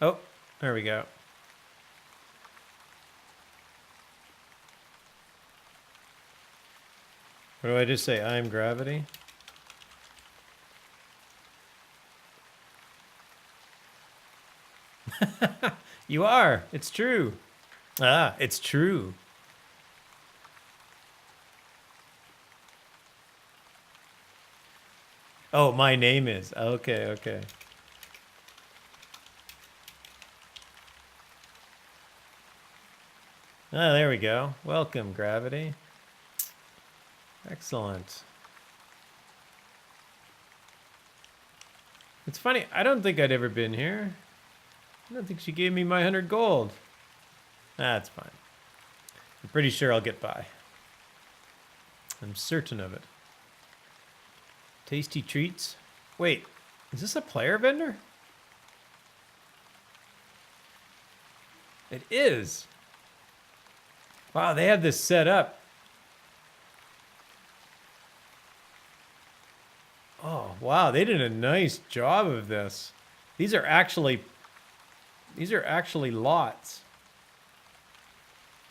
Oh, there we go. What do I just say? I'm gravity? You are. It's true. Ah, it's true. Oh, my name is. Okay, okay. Ah, there we go. Welcome, gravity. Excellent. It's funny, I don't think I'd ever been here. I don't think she gave me my 100 gold. That's fine. I'm pretty sure I'll get by. I'm certain of it. Tasty treats. Wait, is this a player vendor? It is. Wow, they have this set up. Oh, wow, they did a nice job of this. These are actually lots.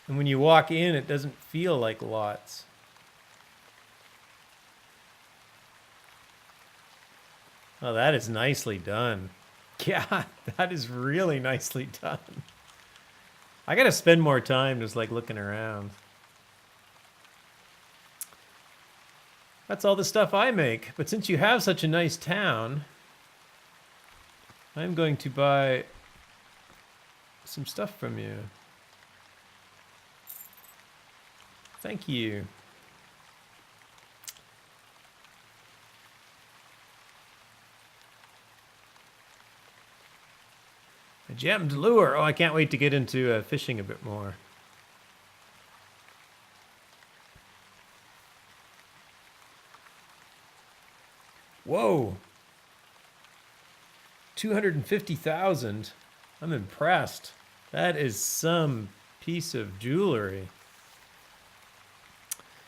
And when you walk in, it doesn't feel like lots. Oh, that is nicely done. Yeah, that is really nicely done. I gotta spend more time just like looking around. That's all the stuff I make. But since you have such a nice town, I'm going to buy some stuff from you. Thank you. A gemmed lure. Oh, I can't wait to get into fishing a bit more. Whoa. 250,000. I'm impressed. That is some piece of jewelry.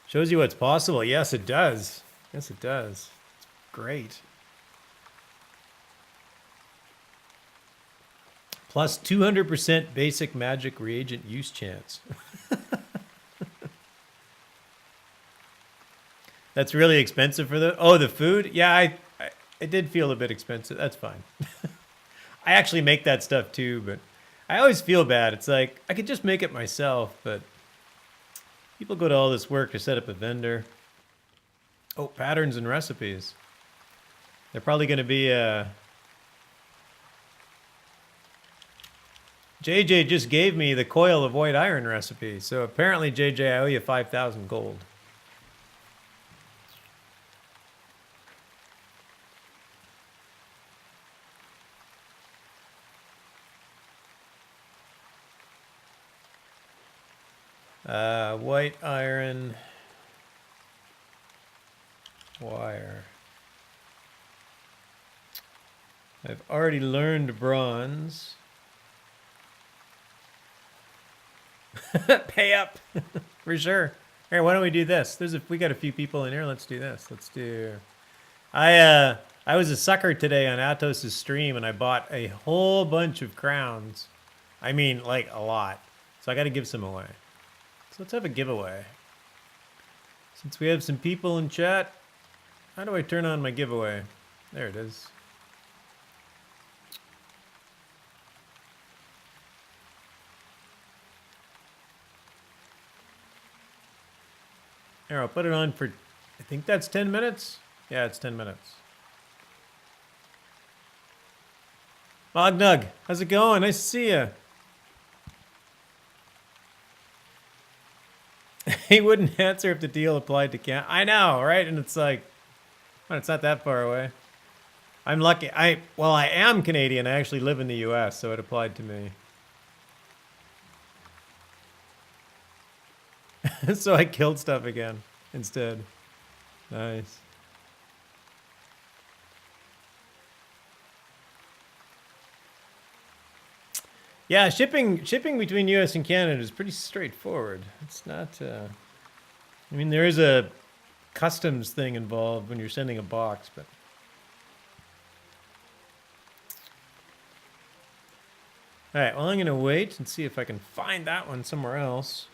Shows you what's possible. Yes, it does. Yes, it does. It's great. Plus 200% basic magic reagent use chance. That's really expensive for the food. Yeah, it did feel a bit expensive. That's fine. I actually make that stuff too, but I always feel bad. It's like I could just make it myself, but people go to all this work to set up a vendor. Oh, patterns and recipes. They're probably going to be JJ just gave me the coil of white iron recipe, so apparently JJ, I owe you 5,000 gold. White iron wire. I've already learned bronze. Pay up for sure. All right, why don't we do this? We got a few people in here. Let's do this. Let's do. I was a sucker today on Atos's stream, and I bought a whole bunch of crowns. I mean, like a lot. So I got to give some away. So let's have a giveaway. Since we have some people in chat, how do I turn on my giveaway? There it is. Here, I'll put it on for, I think that's 10 minutes. Yeah, it's 10 minutes. Mognug, how's it going? Nice to see you. He wouldn't answer if the deal applied to Canada. I know, right? And it's like, well, it's not that far away. I'm lucky. I am Canadian. I actually live in the U.S., so it applied to me. So I killed stuff again instead. Nice. Yeah, shipping between U.S. and Canada is pretty straightforward. It's not. I mean, there is a customs thing involved when you're sending a box, but. All right. Well, I'm gonna wait and see if I can find that one somewhere else.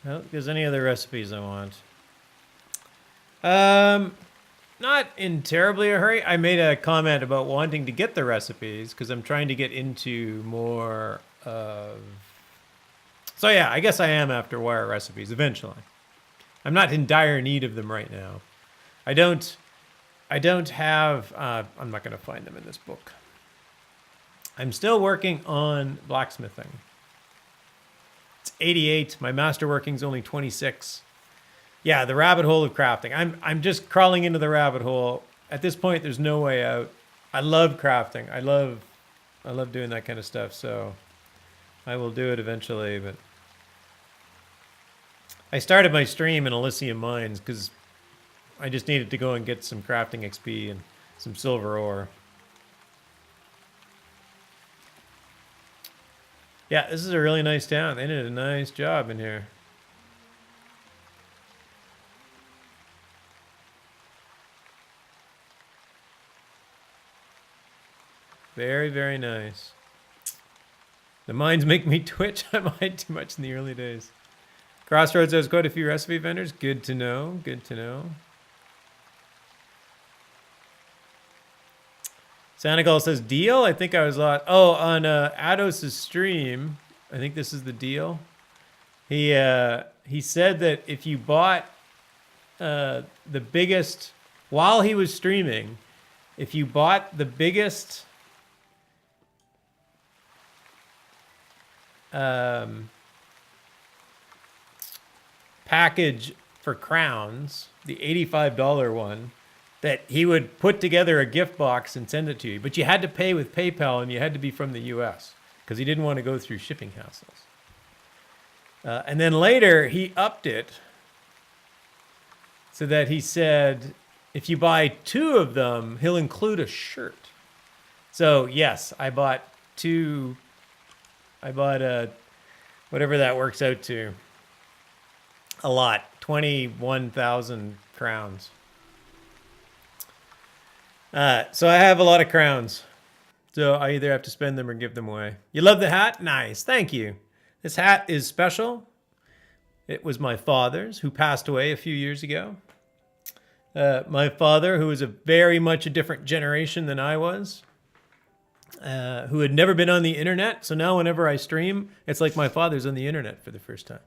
Well, if there's any other recipes I want. Not in terribly a hurry. I made a comment about wanting to get the recipes because I'm trying to get into more of. So yeah, I guess I am after wire recipes eventually. I'm not in dire need of them right now. I don't have. I'm not going to find them in this book. I'm still working on blacksmithing. It's 88. My masterworking's only 26. Yeah, the rabbit hole of crafting. I'm just crawling into the rabbit hole. At this point, there's no way out. I love crafting. I love doing that kind of stuff. So I will do it eventually. But I started my stream in Elysium Mines because I just needed to go and get some crafting XP and some silver ore. Yeah, this is a really nice town. They did a nice job in here. Very, very nice. The mines make me twitch. I mined too much in the early days. Crossroads has quite a few recipe vendors. Good to know. Good to know. Sanagol says, deal? I think I was lost. Oh, on Ados' stream, I think this is the deal. He said that if you bought the biggest, while he was streaming, if you bought the biggest package for crowns, the $85 one, that he would put together a gift box and send it to you. But you had to pay with PayPal and you had to be from the US because he didn't want to go through shipping hassles. And then later he upped it so that he said, if you buy 2 of them, he'll include a shirt. So yes, I bought 2. I bought whatever that works out to. A lot. 21,000 crowns. So I have a lot of crowns. So I either have to spend them or give them away. You love the hat? Nice. Thank you. This hat is special. It was my father's, who passed away a few years ago. My father, who was very much a different generation than I was, who had never been on the internet. So now whenever I stream, it's like my father's on the internet for the first time.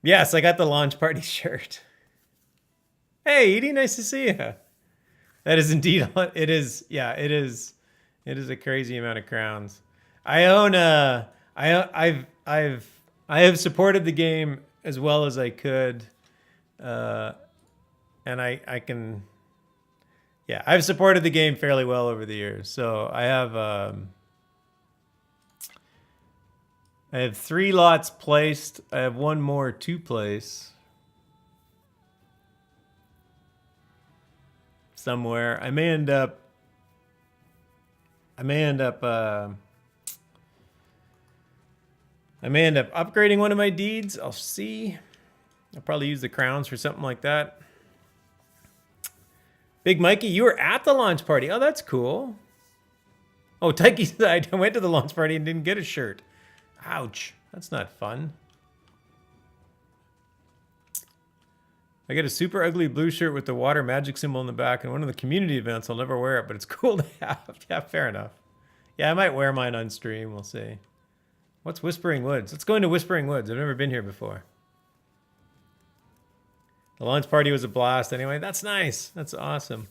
Yes, I got the launch party shirt. Hey, Edie, nice to see you. That is indeed, it is, yeah, it is a crazy amount of crowns. I own I have supported the game as well as I could, and I can, yeah, I've supported the game fairly well over the years. So I have 3 lots placed. I have 1 more to place somewhere. I may end up upgrading one of my deeds. I'll see. I'll probably use the crowns for something like that. Big Mikey, you were at the launch party. Oh, that's cool. Oh, Taiki said I went to the launch party and didn't get a shirt. Ouch. That's not fun. I get a super ugly blue shirt with the water magic symbol in the back, and one of the community events. I'll never wear it, but it's cool to have. Yeah, fair enough. Yeah, I might wear mine on stream. We'll see. What's Whispering Woods? Let's go into Whispering Woods. I've never been here before. The launch party was a blast anyway. That's nice. That's awesome.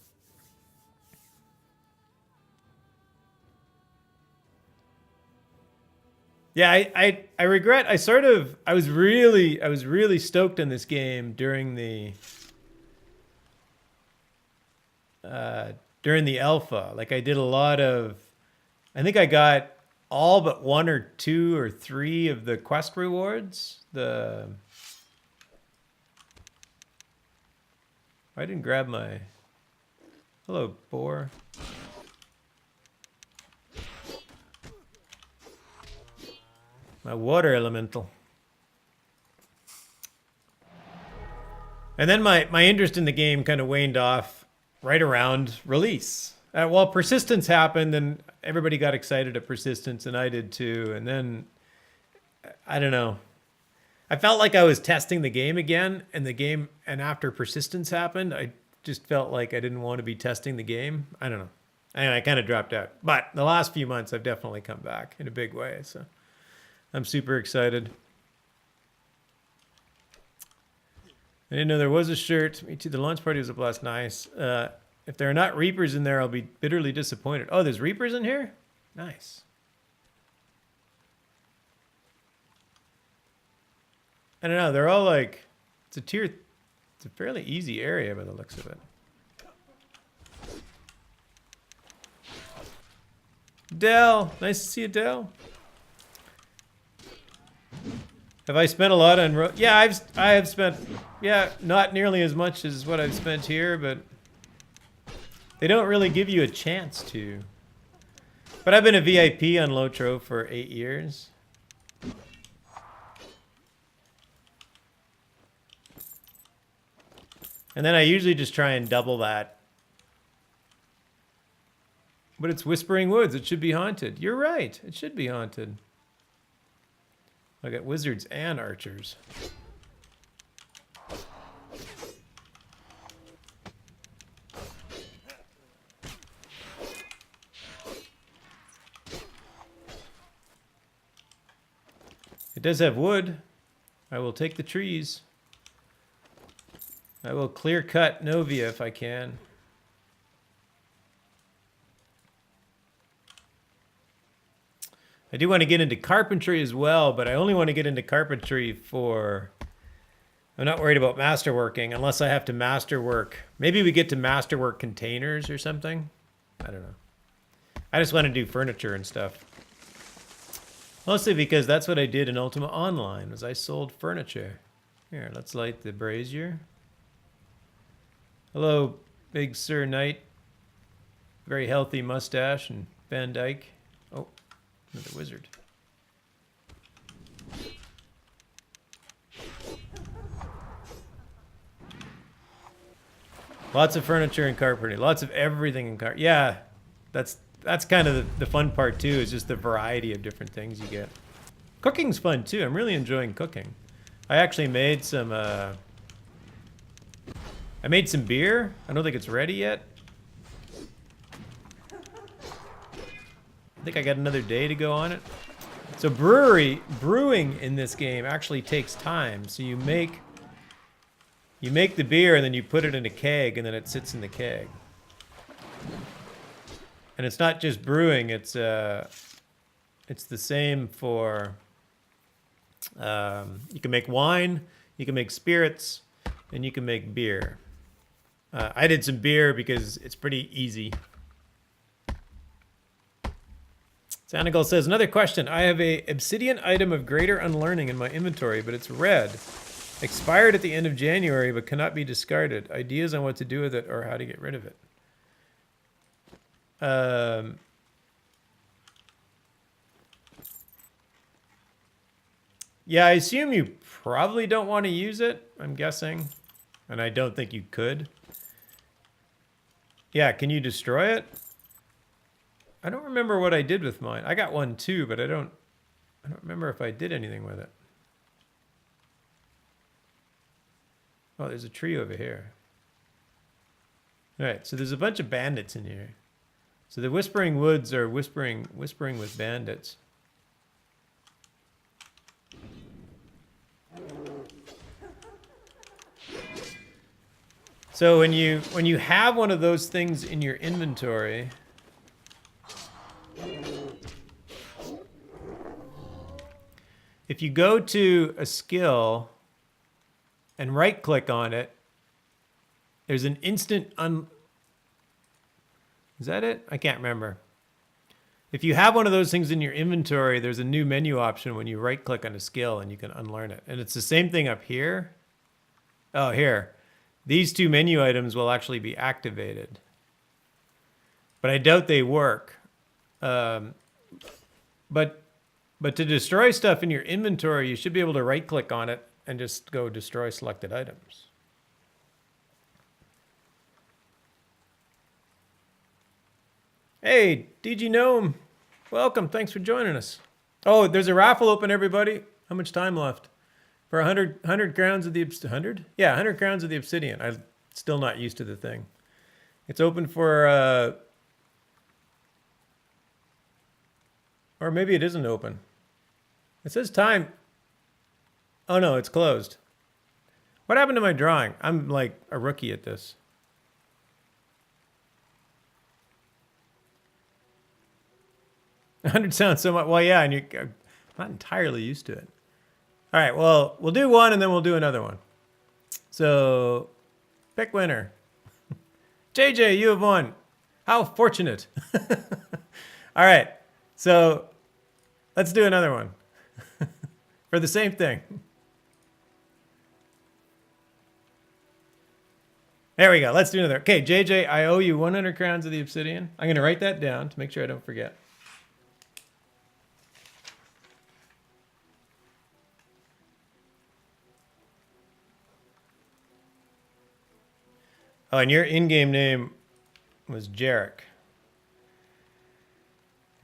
Yeah, I regret. I was really stoked in this game during the alpha. Like I did a lot of, I think I got all but 1 or 2 or 3 of the quest rewards. I didn't grab my, hello, boar. My water elemental. And then my interest in the game kind of waned off right around release. Well, Persistence happened, and everybody got excited at Persistence, and I did too. And then, I don't know. I felt like I was testing the game again, and after Persistence happened, I just felt like I didn't want to be testing the game. I don't know. Anyway, I kind of dropped out. But the last few months, I've definitely come back in a big way, so I'm super excited. I didn't know there was a shirt. Me too. The launch party was a blast. Nice. If there are not Reapers in there, I'll be bitterly disappointed. Oh, there's Reapers in here? Nice. I don't know. They're all like, it's a fairly easy area by the looks of it. Dell. Nice to see you, Dell. Have I spent a lot on yeah, I have spent, yeah, not nearly as much as what I've spent here, but they don't really give you a chance to. But I've been a VIP on Lotro for 8 years. And then I usually just try and double that. But it's Whispering Woods. It should be haunted. You're right. It should be haunted. I got wizards and archers. It does have wood. I will take the trees. I will clear cut Novia if I can. I do want to get into carpentry as well, but I only want to get into carpentry for... I'm not worried about masterworking unless I have to masterwork. Maybe we get to masterwork containers or something. I don't know. I just want to do furniture and stuff. Mostly because that's what I did in Ultima Online, was I sold furniture. Here, let's light the brazier. Hello, Big Sir Knight. Very healthy mustache and Van Dyke. Oh, another wizard. Lots of furniture and carpeting. Lots of everything in carpet. Yeah, that's kind of the fun part too, is just the variety of different things you get. Cooking's fun too. I'm really enjoying cooking. I actually made some beer. I don't think it's ready yet. I think I got another day to go on it. So brewing in this game actually takes time. So you make the beer and then you put it in a keg and then it sits in the keg. And it's not just brewing, it's the same for you can make wine, you can make spirits, and you can make beer. I did some beer because it's pretty easy. Sanagal says, another question. I have a obsidian item of greater unlearning in my inventory, but it's red. Expired at the end of January, but cannot be discarded. Ideas on what to do with it or how to get rid of it. Yeah, I assume you probably don't want to use it, I'm guessing. And I don't think you could. Yeah, can you destroy it? I don't remember what I did with mine. I got one too, but I don't remember if I did anything with it. Oh, there's a tree over here. All right, so there's a bunch of bandits in here. So the Whispering Woods are whispering with bandits. So when you have one of those things in your inventory, if you go to a skill and right click on it, there's an instant Is that it? I can't remember. If you have one of those things in your inventory, there's a new menu option when you right click on a skill and you can unlearn it. And it's the same thing up here. Oh, here. These two menu items will actually be activated. But I doubt they work. But to destroy stuff in your inventory, you should be able to right click on it and just go destroy selected items. Hey, DG Gnome. Welcome. Thanks for joining us. Oh, there's a raffle open, everybody. How much time left? For 100 crowns of the 100? Yeah, 100 crowns of the obsidian. I'm still not used to the thing. It's open for or maybe it isn't open. It says time. Oh no, it's closed. What happened to my drawing? I'm like a rookie at this. 100 sounds so much. Well, yeah, and I'm not entirely used to it. All right, well, we'll do one and then we'll do another one. So, pick winner. JJ, you have won. How fortunate. All right, so let's do another one for the same thing. There we go. Let's do another. Okay, JJ, I owe you 100 crowns of the obsidian. I'm going to write that down to make sure I don't forget. Oh, and your in-game name was Jarek.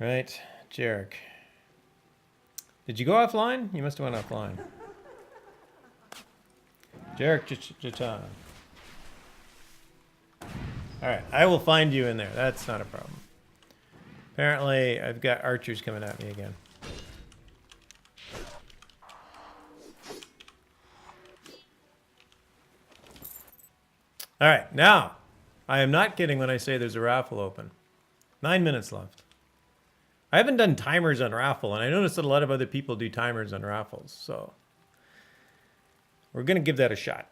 Right? Jarek. Did you go offline? You must have went offline. Jarek Jatan. All right, I will find you in there. That's not a problem. Apparently, I've got archers coming at me again. All right, now, I am not kidding when I say there's a raffle open. 9 minutes left. I haven't done timers on raffle, and I noticed that a lot of other people do timers on raffles, so we're going to give that a shot.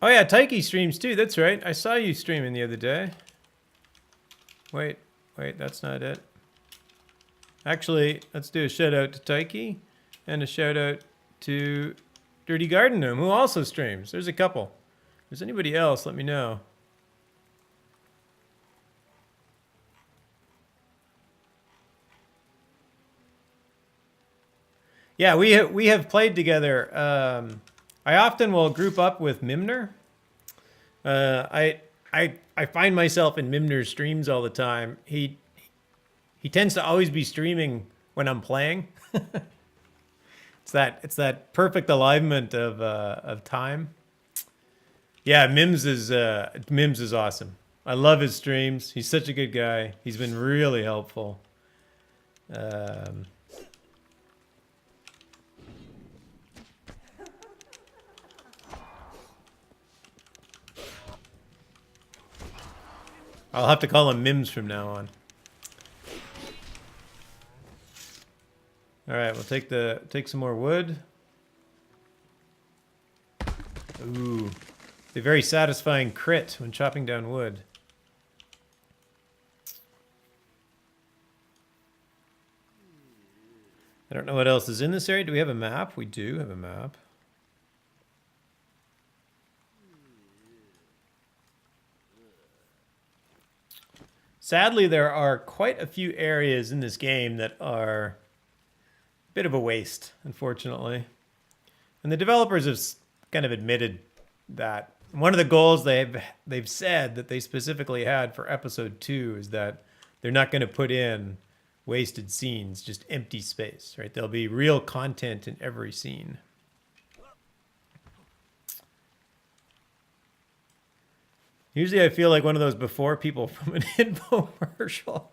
Oh yeah, Taiki streams too, that's right. I saw you streaming the other day. Wait, that's not it. Actually, let's do a shout out to Taiki and a shout out to Dirty Garden Gnome, who also streams. There's a couple. If there's anybody else, let me know. Yeah, we have played together. I often will group up with Mimner. I find myself in Mimner's streams all the time. He tends to always be streaming when I'm playing. It's that perfect alignment of time. Yeah, Mims is awesome. I love his streams. He's such a good guy. He's been really helpful. I'll have to call him Mims from now on. All right, we'll take some more wood. Ooh, a very satisfying crit when chopping down wood. I don't know what else is in this area. Do we have a map? We do have a map. Sadly, there are quite a few areas in this game that are a bit of a waste, unfortunately. And the developers have kind of admitted that. One of the goals they've said that they specifically had for episode 2 is that they're not going to put in wasted scenes, just empty space, right? There'll be real content in every scene. Usually I feel like one of those before people from an infomercial.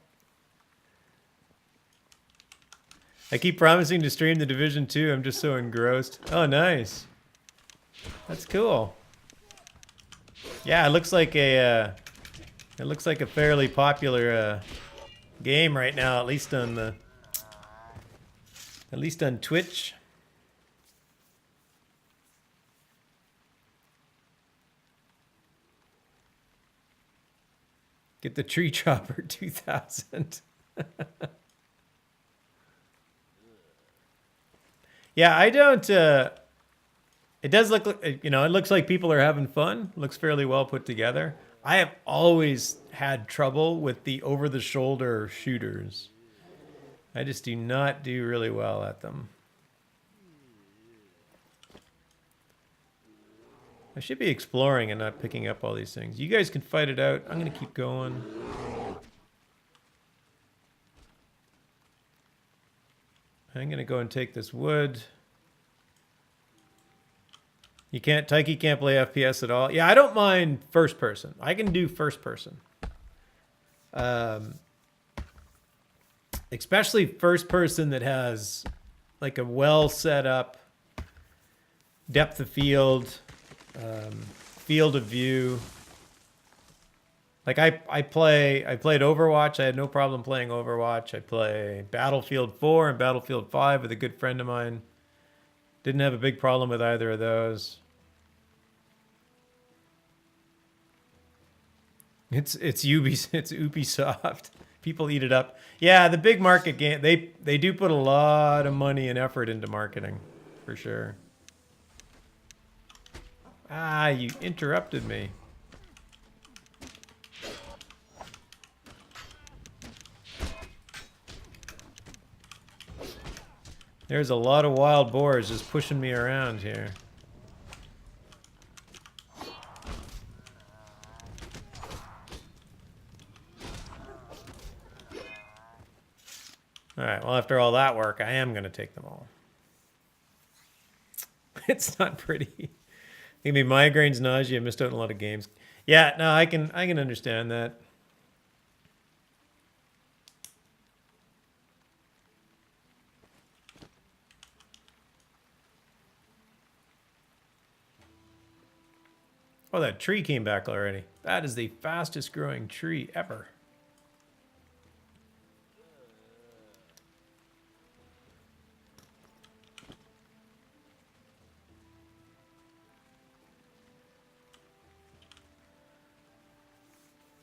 I keep promising to stream The Division 2. I'm just so engrossed. Oh, nice. That's cool. Yeah, it looks like a fairly popular game right now, at least on Twitch. Get the tree chopper 2000. Yeah, I don't. It does look, it looks like people are having fun. Looks fairly well put together. I have always had trouble with the over-the-shoulder shooters. I just do not do really well at them. I should be exploring and not picking up all these things. You guys can fight it out. I'm going to keep going. I'm going to go and take this wood. Taiki can't play FPS at all. Yeah, I don't mind first person. I can do first person. Especially first person that has like a well set up depth of field, field of view. Like I played Overwatch. I had no problem playing Overwatch. I play Battlefield 4 and Battlefield 5 with a good friend of mine. Didn't have a big problem with either of those. It's Ubisoft. People eat it up. Yeah, the big market game. They do put a lot of money and effort into marketing, for sure. Ah, you interrupted me. There's a lot of wild boars just pushing me around here. All right, well, after all that work, I am going to take them all. It's not pretty. Give me migraines, nausea, missed out on a lot of games. Yeah, no, I can understand that. Oh, that tree came back already. That is the fastest growing tree ever.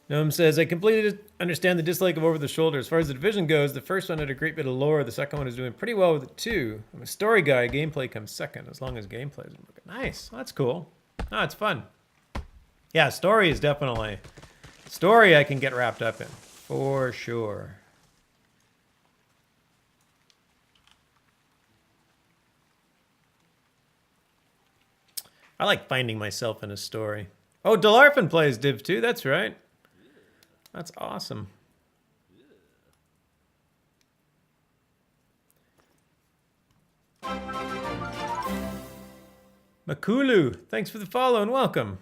Gnome says, I completely understand the dislike of over the shoulder. As far as the Division goes, the first one had a great bit of lore. The second one is doing pretty well with it too. I'm a story guy. Gameplay comes second, as long as gameplay is working. Nice. That's cool. No, it's fun. Yeah, story is definitely... Story I can get wrapped up in. For sure. I like finding myself in a story. Oh, Delarfin plays Div 2. That's right. That's awesome. Makulu, thanks for the follow and welcome.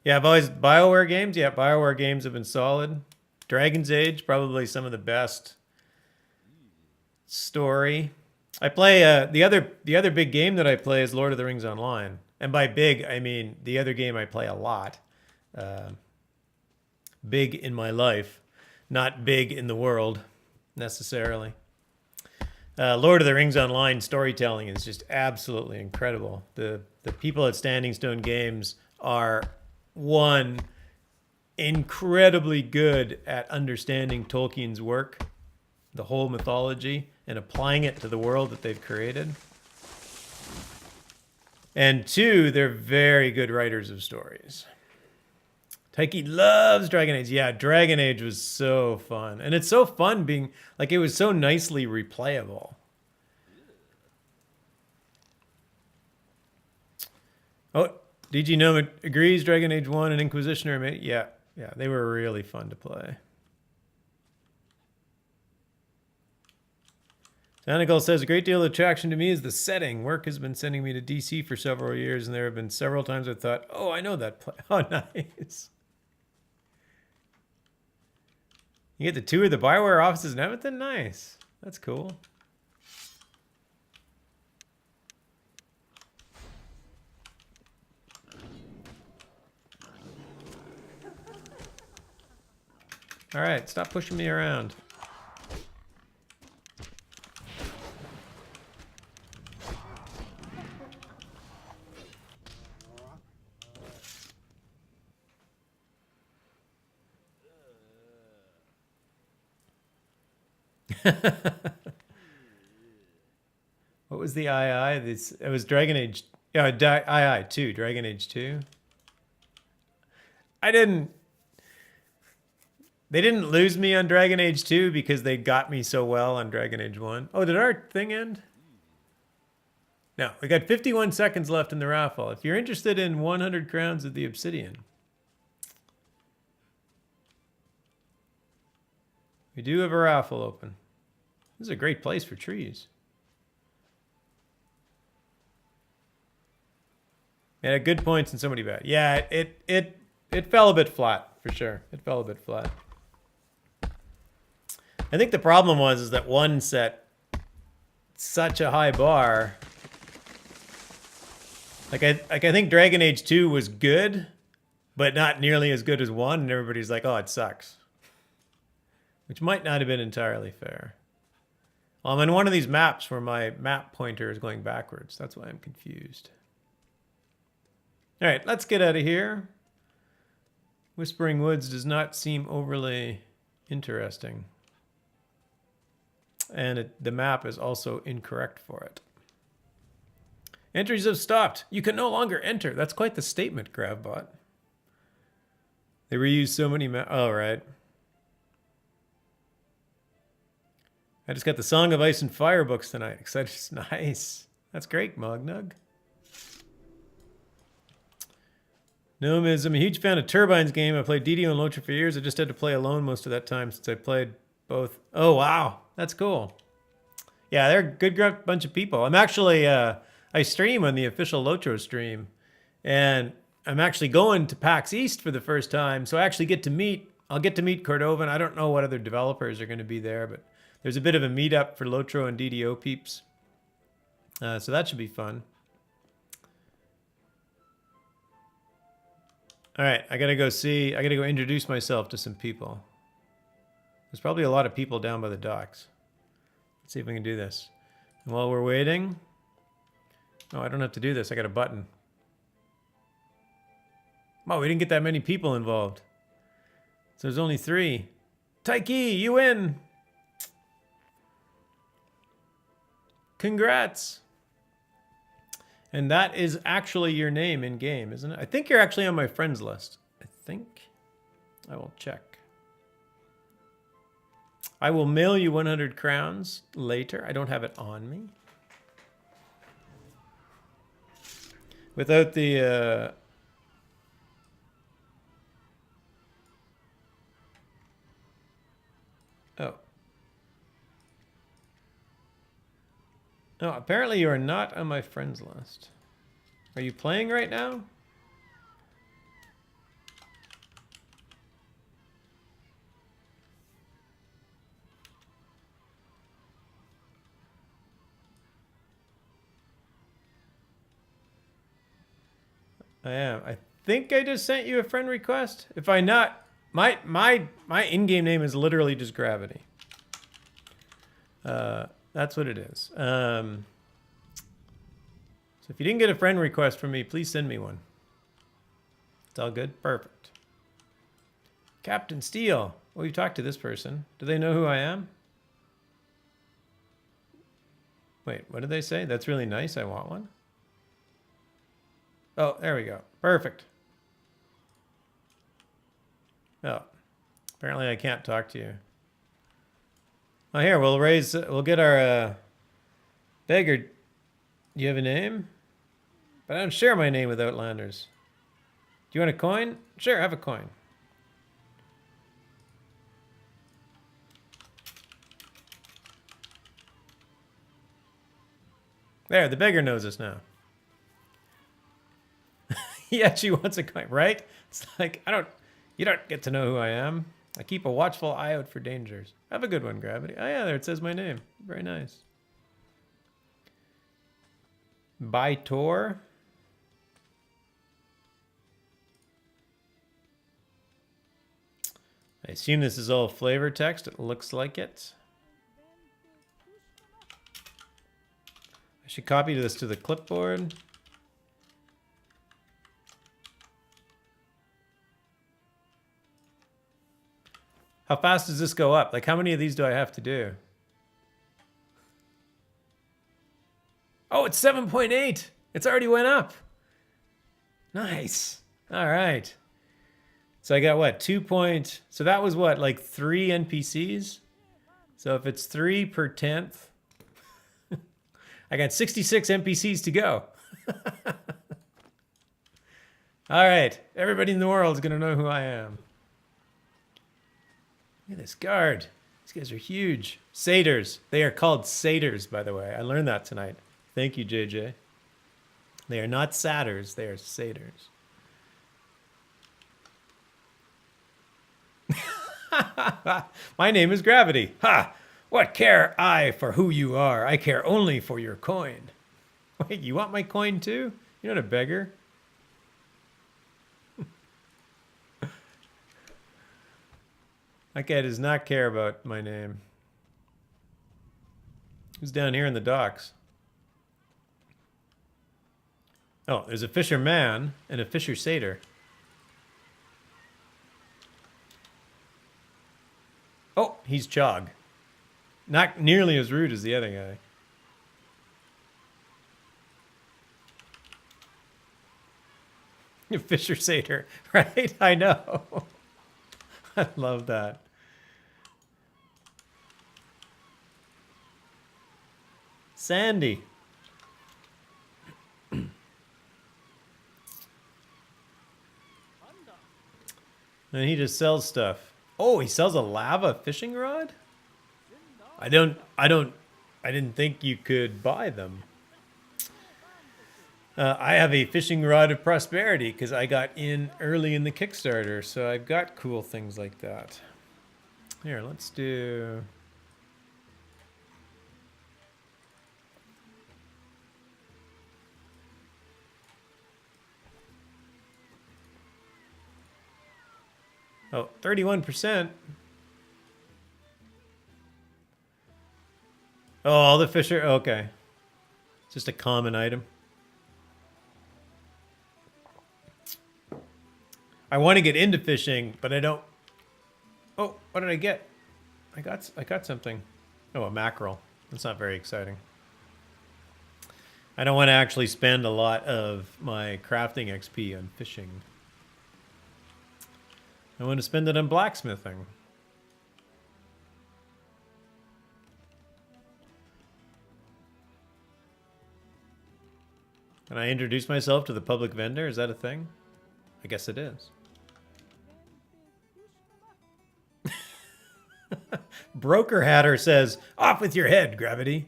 Yeah, I've always BioWare games. Yeah, BioWare games have been solid. Dragon's Age, probably some of the best story. I play the other big game that I play is Lord of the Rings Online, and by big I mean the other game I play a lot. Big in my life, not big in the world necessarily. Lord of the Rings Online storytelling is just absolutely incredible. The people at Standing Stone Games are one incredibly good at understanding Tolkien's work, the whole mythology, and applying it to the world that they've created. And two, they're very good writers of stories. Taiki loves Dragon Age. Yeah, Dragon Age was so fun. And it's so fun being, like, it was so nicely replayable. Oh, DG Gnome agrees Dragon Age 1 and Inquisition are made. Yeah, they were really fun to play. Tanagal says, a great deal of attraction to me is the setting. Work has been sending me to DC for several years, and there have been several times I thought, oh, I know that place. Oh, nice. You get to tour the BioWare offices in Edmonton? Nice. That's cool. All right, stop pushing me around. What was the II? It was Dragon Age. Yeah, II 2. Dragon Age 2. They didn't lose me on Dragon Age 2 because they got me so well on Dragon Age 1. Oh, did our thing end? No, we got 51 seconds left in the raffle. If you're interested in 100 crowns of the obsidian, we do have a raffle open. This is a great place for trees. Yeah, good points and somebody bad. Yeah, it fell a bit flat for sure. It fell a bit flat. I think the problem was that one set such a high bar. Like I think Dragon Age 2 was good, but not nearly as good as 1, and everybody's like, oh, it sucks. Which might not have been entirely fair. Well, I'm in one of these maps where my map pointer is going backwards. That's why I'm confused. All right, let's get out of here. Whispering Woods does not seem overly interesting. And the map is also incorrect for it. Entries have stopped. You can no longer enter. That's quite the statement, GravBot. They reuse so many maps. Oh, right. I just got the Song of Ice and Fire books tonight. Excited. Nice. That's great, Mognug. Gnomism. I'm a huge fan of Turbine's game. I played DDO and Lotra for years. I just had to play alone most of that time since I played both. Oh, wow. That's cool. Yeah, they're a good bunch of people. I'm actually, I stream on the official Lotro stream. And I'm actually going to PAX East for the first time. So I actually I'll get to meet Cordovan. I don't know what other developers are going to be there, but there's a bit of a meetup for Lotro and DDO peeps. So that should be fun. All right, I gotta go introduce myself to some people. There's probably a lot of people down by the docks. Let's see if we can do this. And while we're waiting, oh, I don't have to do this. I got a button. Oh, we didn't get that many people involved. So there's only 3. Taiki, you win. Congrats. And that is actually your name in game, isn't it? I think you're actually on my friends list. I think. I will check. I will mail you 100 crowns later. I don't have it on me. Without the... Oh. No, apparently you are not on my friends list. Are you playing right now? I am. I think I just sent you a friend request. If I not, my in-game name is literally just Gravity. That's what it is. So if you didn't get a friend request from me, please send me one. It's all good? Perfect. Captain Steel. Well, you talked to this person. Do they know who I am? Wait, what did they say? That's really nice. I want one. Oh, there we go. Perfect. Oh, apparently I can't talk to you. Oh, here, we'll get our beggar. Do you have a name? But I don't share my name with Outlanders. Do you want a coin? Sure, have a coin. There, the beggar knows us now. Yeah, she wants a coin, right? It's like, you don't get to know who I am. I keep a watchful eye out for dangers. Have a good one, Gravity. Oh yeah, there it says my name. Very nice. By Tor. I assume this is all flavor text. It looks like it. I should copy this to the clipboard. How fast does this go up? Like, how many of these do I have to do? Oh, it's 7.8. It's already went up. Nice. All right. So I got what? So that was what? Like 3 NPCs? So if it's 3 per 10th, I got 66 NPCs to go. All right. Everybody in the world is going to know who I am. Look at this guard. These guys are huge. Satyrs. They are called satyrs, by the way. I learned that tonight. Thank you, JJ. They are not satyrs. They are satyrs. My name is Gravity. Ha! What care I for who you are? I care only for your coin. Wait, you want my coin too? You're not a beggar. That guy does not care about my name. Who's down here in the docks? Oh, there's a fisherman and a fisher satyr. Oh, he's Chog. Not nearly as rude as the other guy. Fisher satyr, right? I know. I love that. Sandy. And he just sells stuff. Oh, he sells a lava fishing rod? I didn't think you could buy them. I have a fishing rod of prosperity because I got in early in the Kickstarter, so I've got cool things like that. Here, let's do... Oh, 31%. Oh, all the fish are... Okay. It's just a common item. I want to get into fishing, but I don't... Oh, what did I get? I got something. Oh, a mackerel. That's not very exciting. I don't want to actually spend a lot of my crafting XP on fishing. I want to spend it on blacksmithing. Can I introduce myself to the public vendor? Is that a thing? I guess it is. Broker Hatter says, off with your head, Gravity.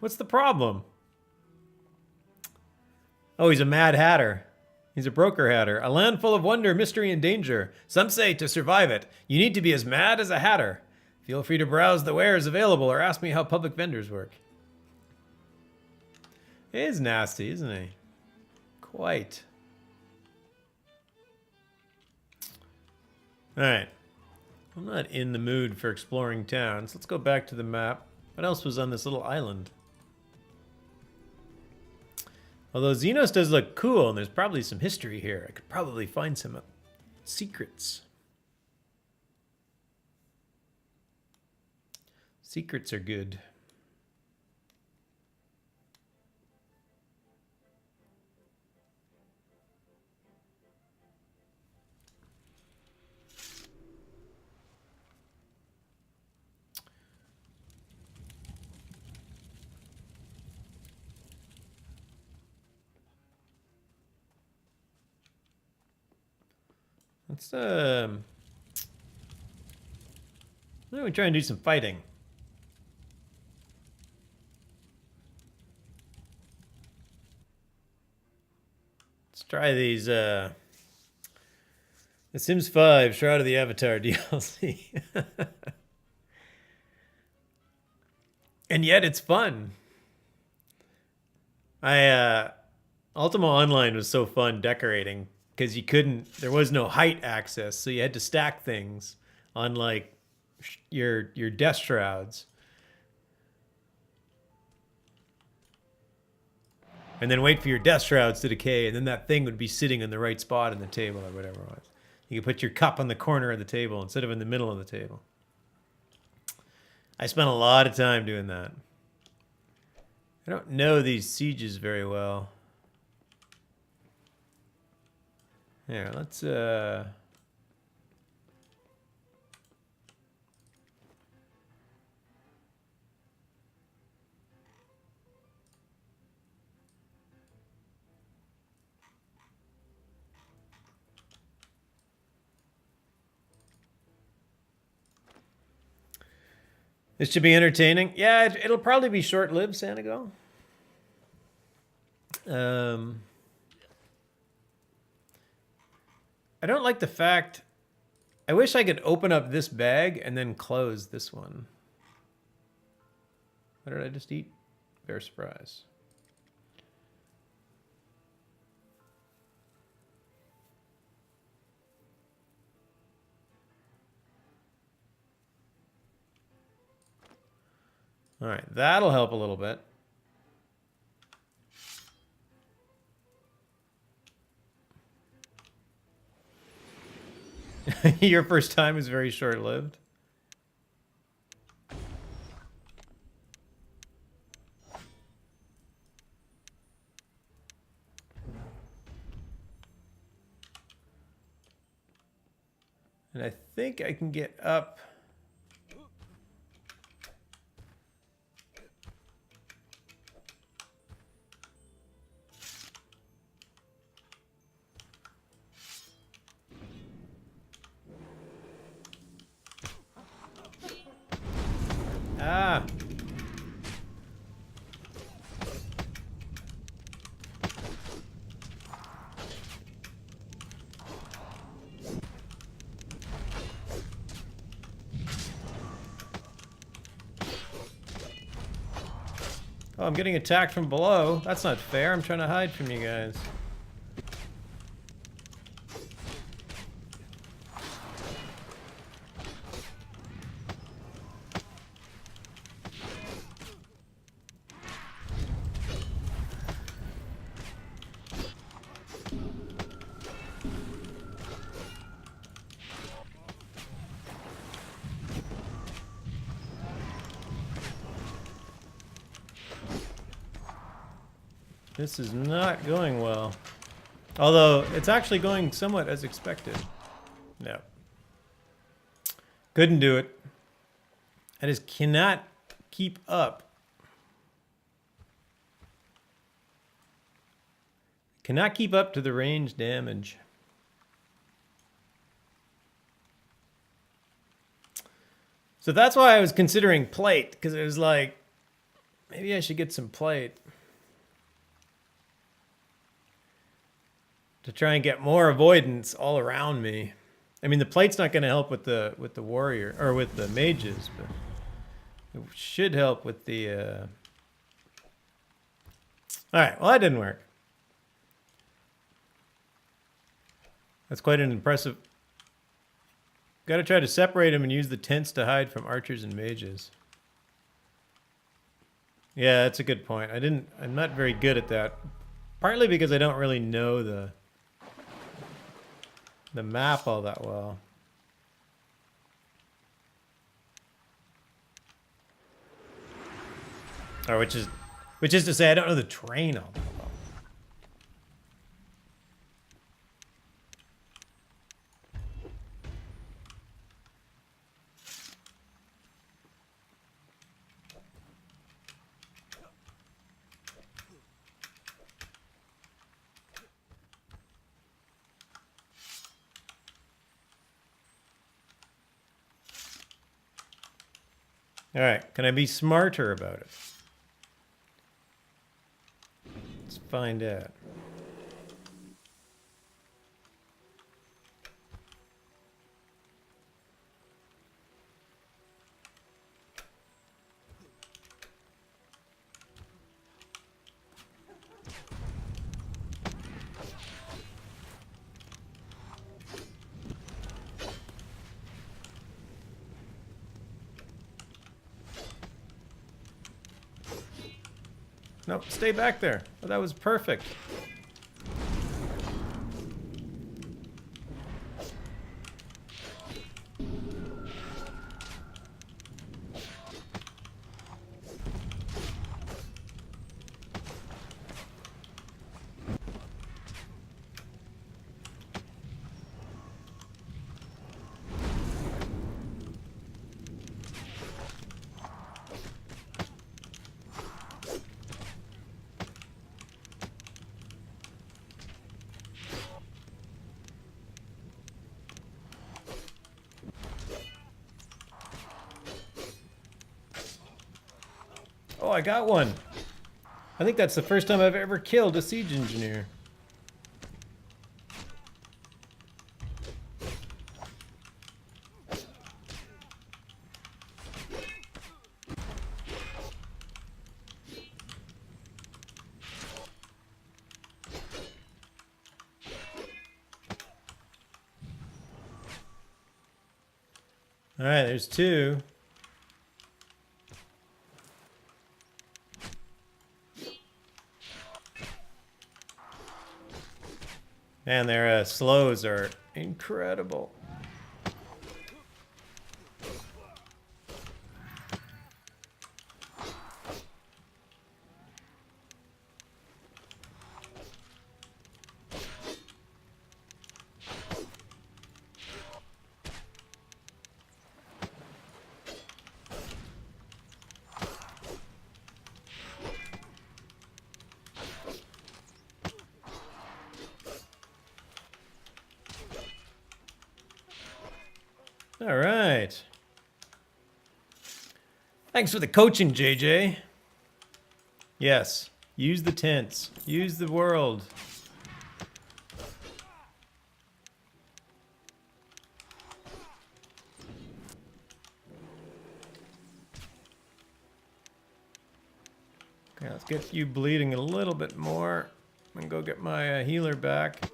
What's the problem? Oh, he's a mad hatter. He's a broker hatter. A land full of wonder, mystery, and danger. Some say to survive it, you need to be as mad as a hatter. Feel free to browse the wares available or ask me how public vendors work. He is nasty, isn't he? Quite. Alright. I'm not in the mood for exploring towns. Let's go back to the map. What else was on this little island? Although Xenos does look cool, and there's probably some history here. I could probably find some secrets. Secrets are good. Let's why don't we try and do some fighting? Let's try these The Sims 5 Shroud of the Avatar DLC. And yet it's fun. Ultima Online was so fun decorating because there was no height access, so you had to stack things on like your desk shrouds. And then wait for your desk shrouds to decay, and then that thing would be sitting in the right spot on the table or whatever it was. You could put your cup on the corner of the table instead of in the middle of the table. I spent a lot of time doing that. I don't know these sieges very well. Here, let's this should be entertaining. Yeah, it'll probably be short-lived, Sanago. I don't like the fact... I wish I could open up this bag and then close this one. What did I just eat? Bear surprise. All right, that'll help a little bit. Your first time is very short-lived. And I think I can get up. Ah. Oh, I'm getting attacked from below. That's not fair. I'm trying to hide from you guys. This is not going well. Although, it's actually going somewhat as expected. No. Couldn't do it. I just cannot keep up. Cannot keep up to the range damage. So that's why I was considering plate, because it was like, maybe I should get some plate to try and get more avoidance all around me. I mean, the plate's not going to help with the warrior or with the mages, but it should help with the. All right, well that didn't work. That's quite an impressive. Got to try to separate them and use the tents to hide from archers and mages. Yeah, that's a good point. I'm not very good at that. Partly because I don't really know the map all that well. Or which is to say I don't know the terrain all that well. All right, can I be smarter about it? Let's find out. Nope, stay back there. Oh, that was perfect. Oh, I got one. I think that's the first time I've ever killed a siege engineer. All right, there's two. Man, their slows are incredible. All right. Thanks for the coaching, JJ. Yes. Use the tents. Use the world. Okay, let's get you bleeding a little bit more. And go get my healer back.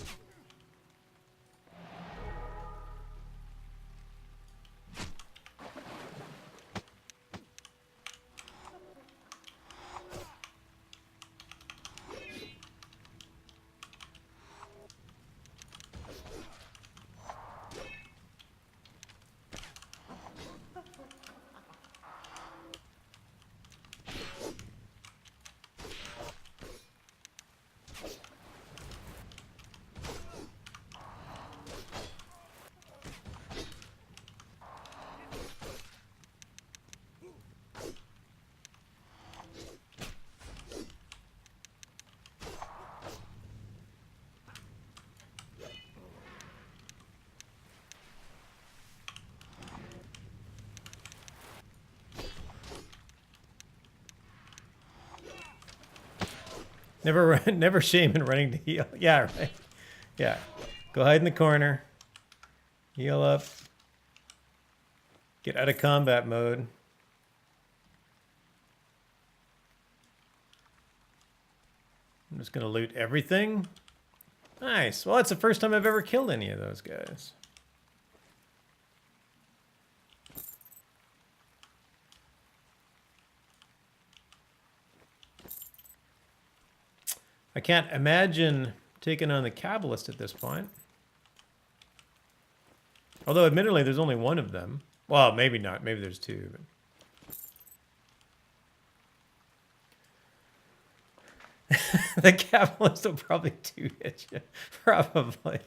Never shame in running to heal. Yeah, right. Yeah. Go hide in the corner. Heal up. Get out of combat mode. I'm just gonna loot everything. Nice. Well, that's the first time I've ever killed any of those guys. I can't imagine taking on the Kabbalist at this point. Although, admittedly, there's only one of them. Well, maybe not. Maybe there's two. But... the Kabbalist will probably two-hit you. Probably.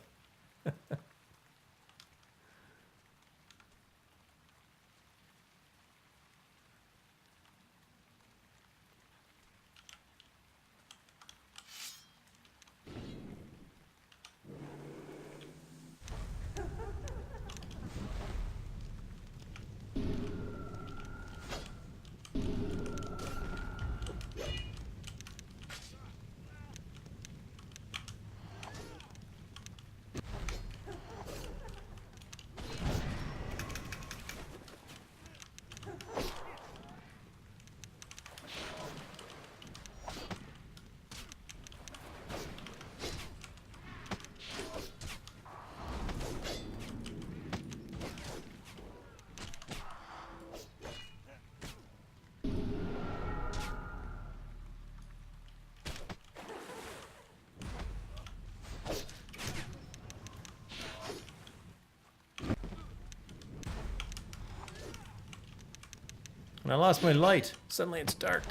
And I lost my light. Suddenly it's dark.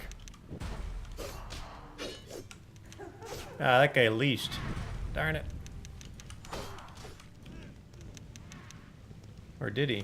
Ah, that guy leashed. Darn it. Or did he?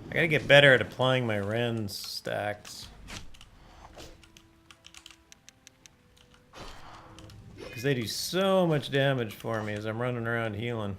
I gotta get better at applying my Ren stacks. Because they do so much damage for me as I'm running around healing.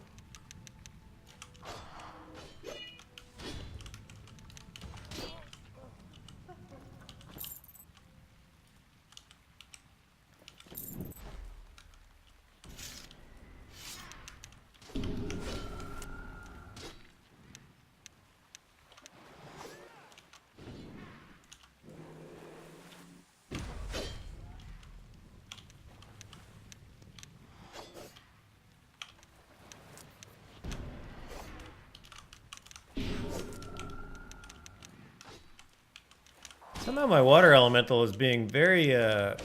Somehow my water elemental is being very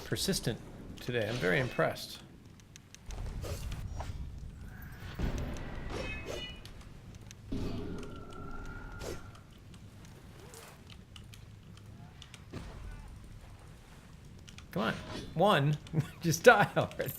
persistent today. I'm very impressed. Come on. One. Just die already.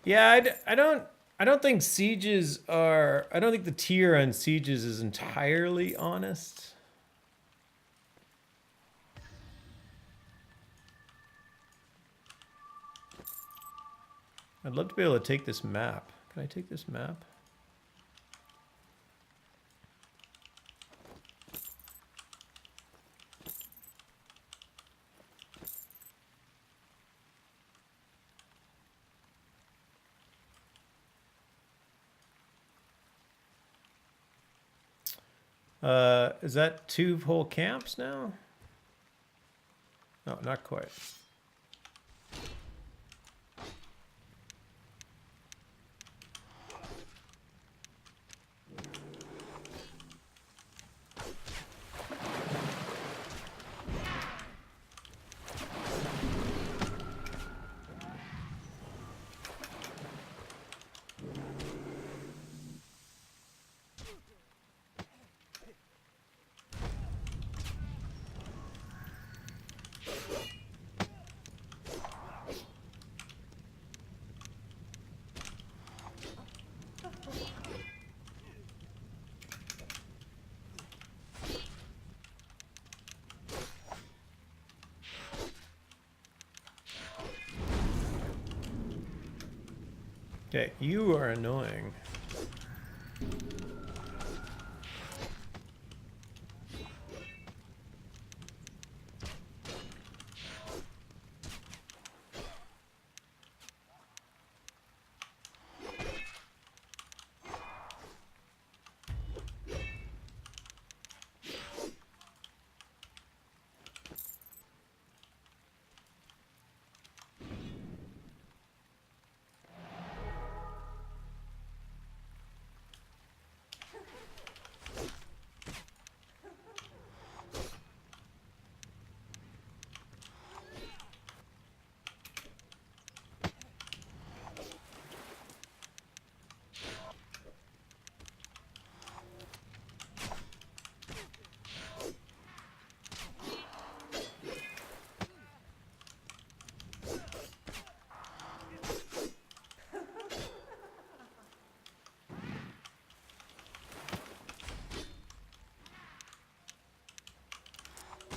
Yeah, I don't I don't think sieges are... I don't think the tier on sieges is entirely honest. I'd love to be able to take this map. Can I take this map? Is that 2 whole camps now? No, not quite. Okay, you are annoying.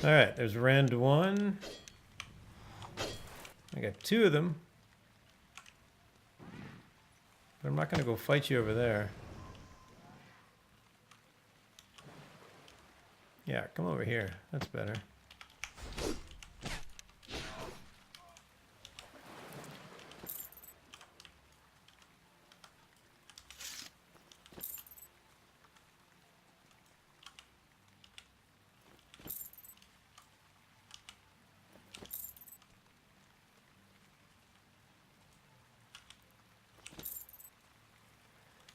All right, there's Rend 1. I got 2 of them. But I'm not going to go fight you over there. Yeah, come over here. That's better.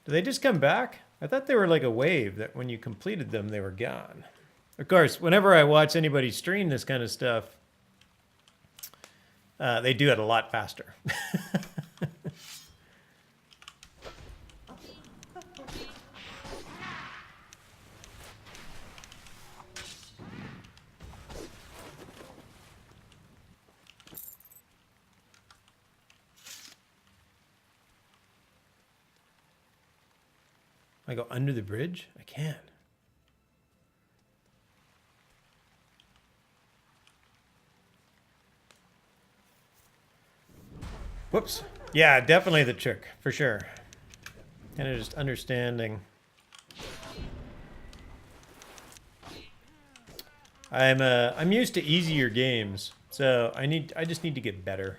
Do they just come back? I thought they were like a wave that when you completed them, they were gone. Of course, whenever I watch anybody stream this kind of stuff, they do it a lot faster. I go under the bridge? I can. Whoops. Yeah, definitely the trick, for sure. Kind of just understanding. I'm used to easier games, so I just need to get better.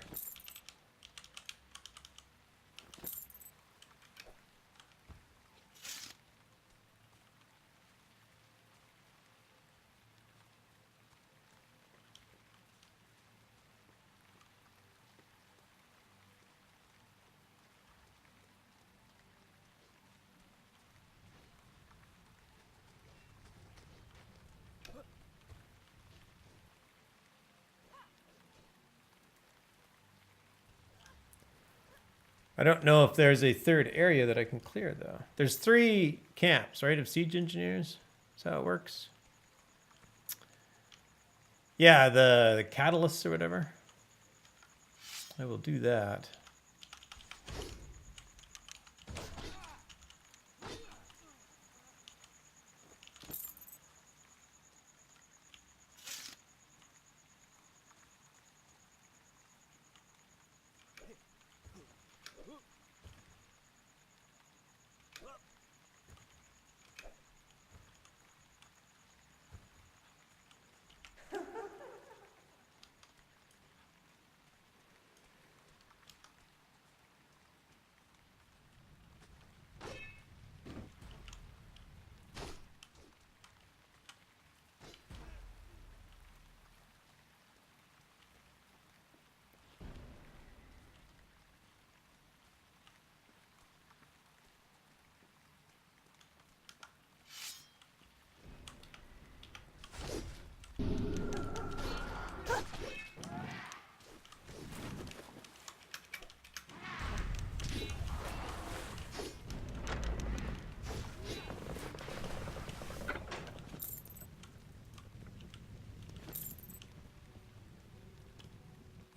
I don't know if there's a third area that I can clear, though. There's 3 camps, right, of siege engineers? That's how it works. Yeah, the catalysts or whatever. I will do that.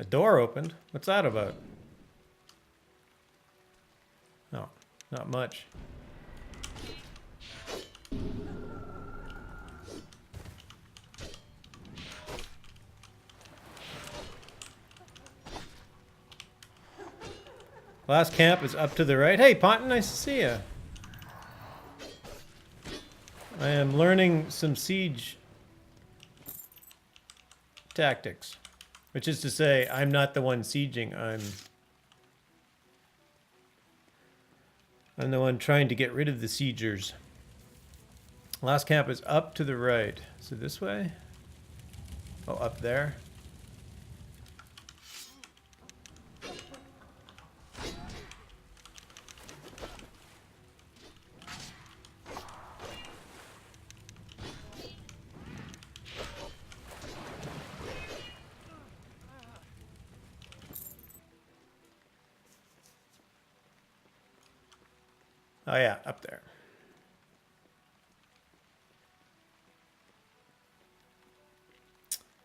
door opened. What's that about? Oh, not much. Last camp is up to the right. Hey, Ponton, nice to see you. I am learning some siege tactics, which is to say, I'm not the one sieging. I'm the one trying to get rid of the siegers. Last camp is up to the right. So this way? Oh, up there. Oh yeah, up there.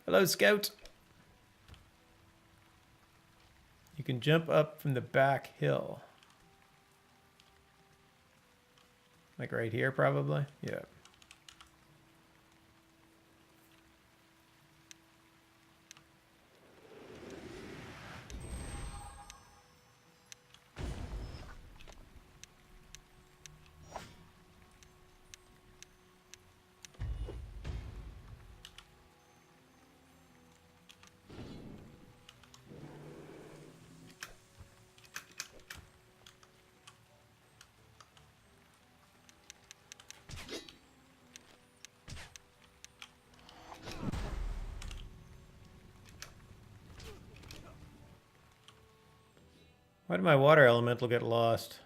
Hello, Scout. You can jump up from the back hill. Like right here, probably? Yeah. Why did my water elemental get lost?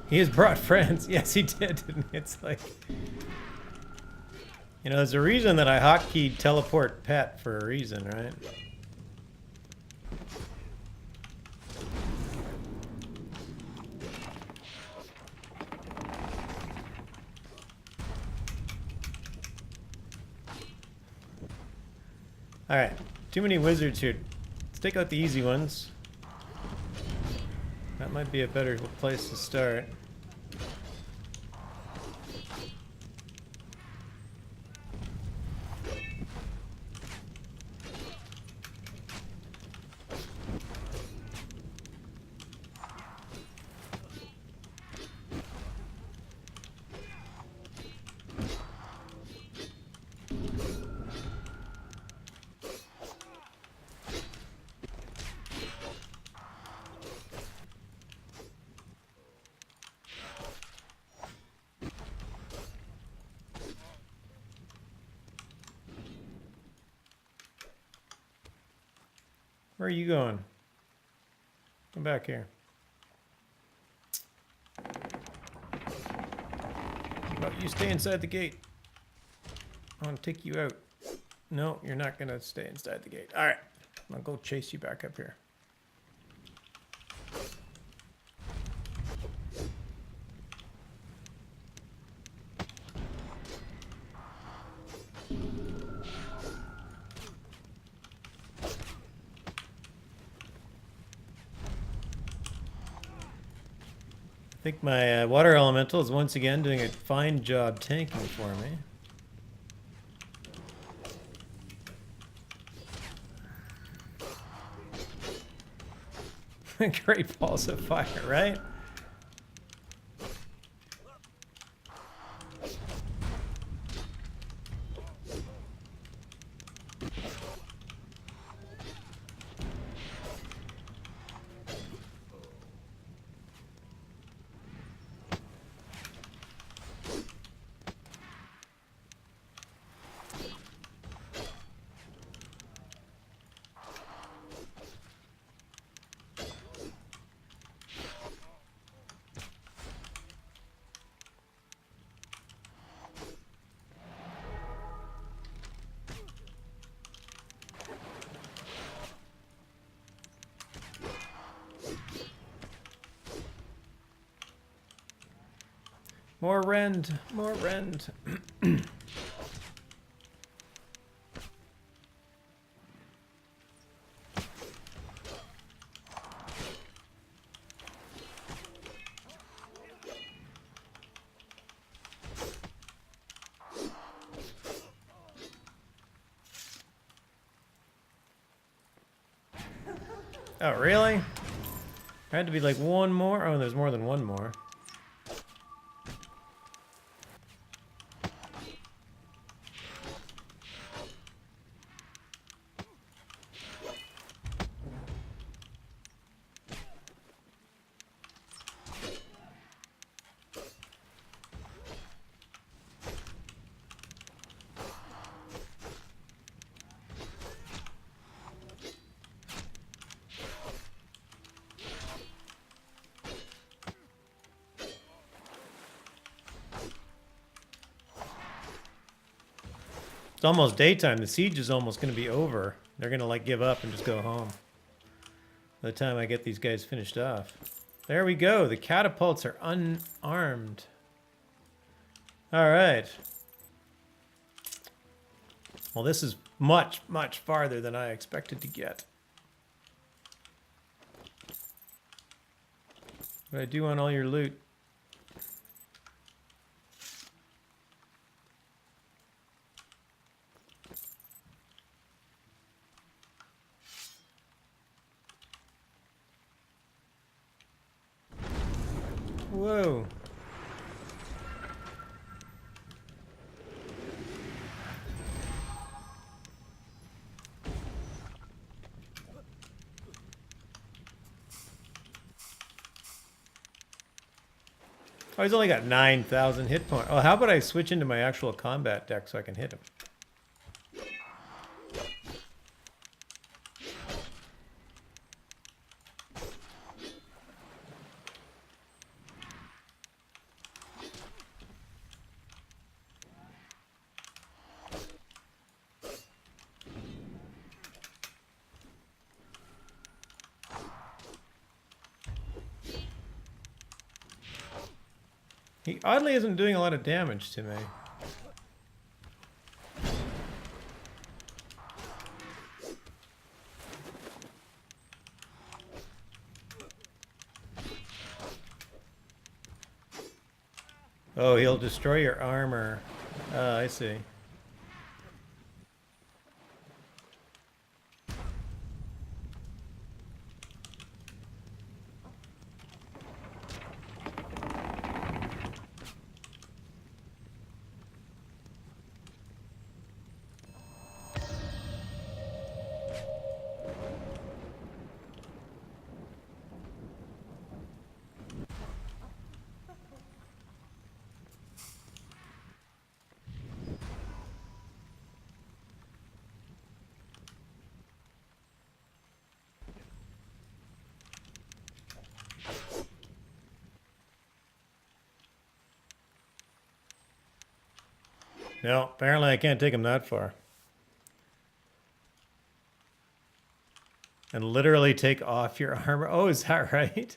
He has brought friends. Yes, he did. It's like, you know, there's a reason that I hotkeyed teleport pet for a reason, right? All right, too many wizards here. Let's take out the easy ones. That might be a better place to start. Where are you going? Come back here. No, you stay inside the gate. I want to take you out. No, you're not going to stay inside the gate. All right. I'll go chase you back up here. I think my water elemental is once again doing a fine job tanking for me. Great balls of fire, right? More rend, more rend. Oh, really? There had to be like one more. Oh, there's more than one more. It's almost daytime. The siege is almost going to be over. They're going to like give up and just go home. By the time I get these guys finished off. There we go. The catapults are unarmed. All right. Well, this is much, much farther than I expected to get. But I do want all your loot. Whoa. Oh, he's only got 9,000 hit points. Oh, how about I switch into my actual combat deck so I can hit him? He oddly isn't doing a lot of damage to me. Oh, he'll destroy your armor. Oh, I see. No, apparently I can't take him that far. And literally take off your armor. Oh, is that right?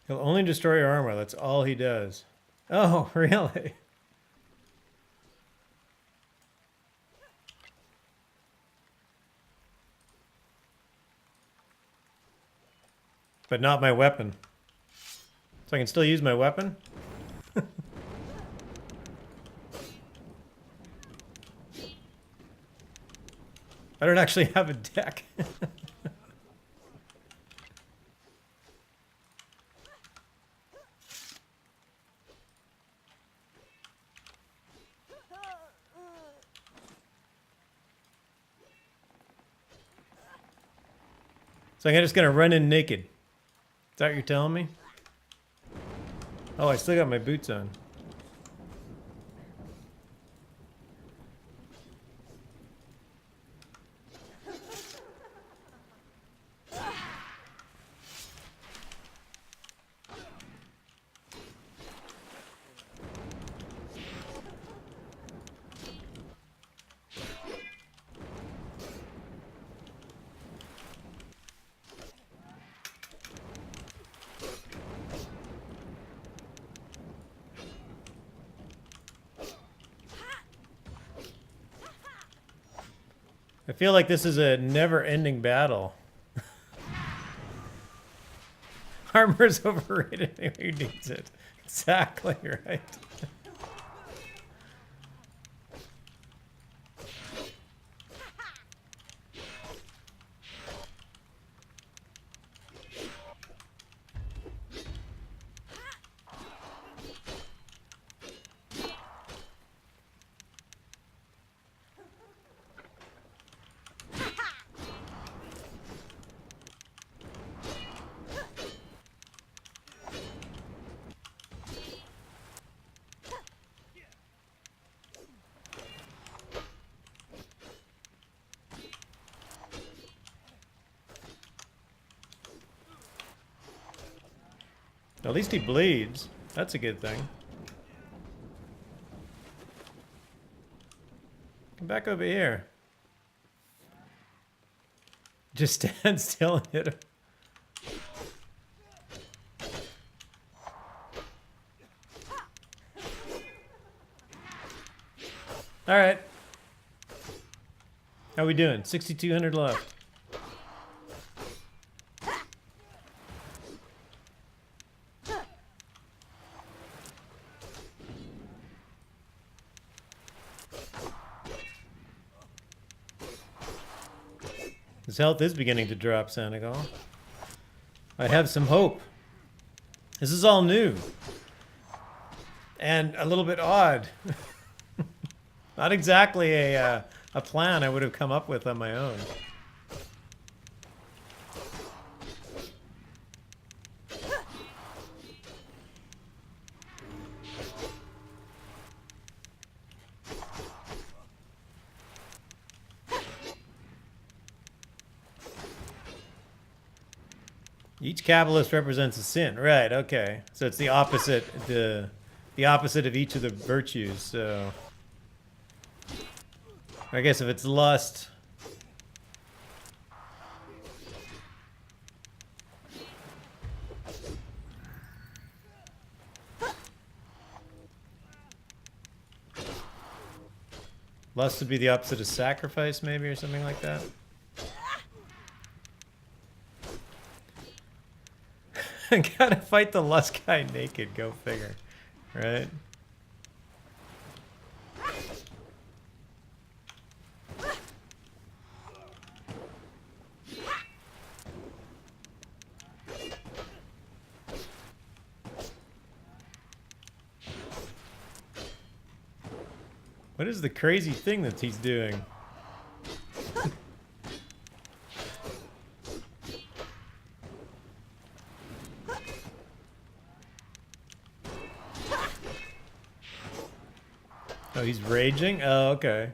He'll only destroy your armor. That's all he does. Oh, really? But not my weapon. So I can still use my weapon? I don't actually have a deck. So I'm just gonna run in naked. Is that what you're telling me? Oh, I still got my boots on. I feel like this is a never-ending battle. Armor's overrated. Who needs it? Exactly right. At least he bleeds. That's a good thing. Come back over here. Just stand still and hit him. All right. How we doing? 6,200 left. His health is beginning to drop, Senegal. I have some hope. This is all new. And a little bit odd. Not exactly a plan I would have come up with on my own. Each capitalist represents a sin, right? Okay, so it's the opposite, the opposite of each of the virtues. So, I guess if it's lust, lust would be the opposite of sacrifice, maybe, or something like that. Gotta fight the lust guy naked, go figure. Right? What is the crazy thing that he's doing? Oh, he's raging? Oh, okay.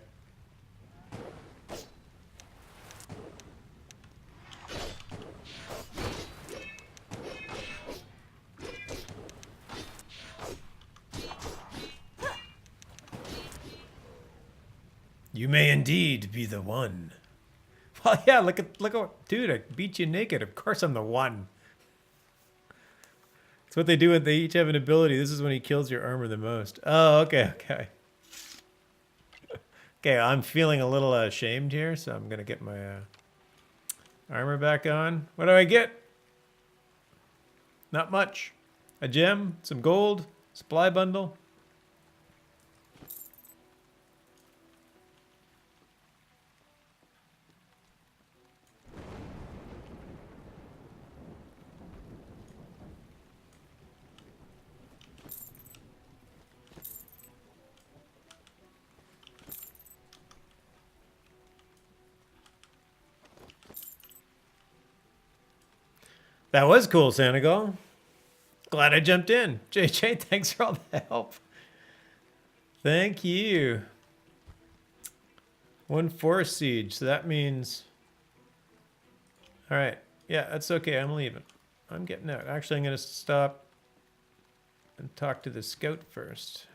You may indeed be the one. Well, yeah, look at dude, I beat you naked. Of course I'm the one. It's what they do when they each have an ability. This is when he kills your armor the most. Oh, okay, okay. Okay, I'm feeling a little ashamed here, so I'm gonna get my armor back on. What do I get? Not much. A gem, some gold, supply bundle. That was cool, Senegal. Glad I jumped in. JJ, thanks for all the help. Thank you. 1 forest siege, so that means... All right. Yeah, that's okay. I'm leaving. I'm getting out. Actually, I'm going to stop and talk to the scout first.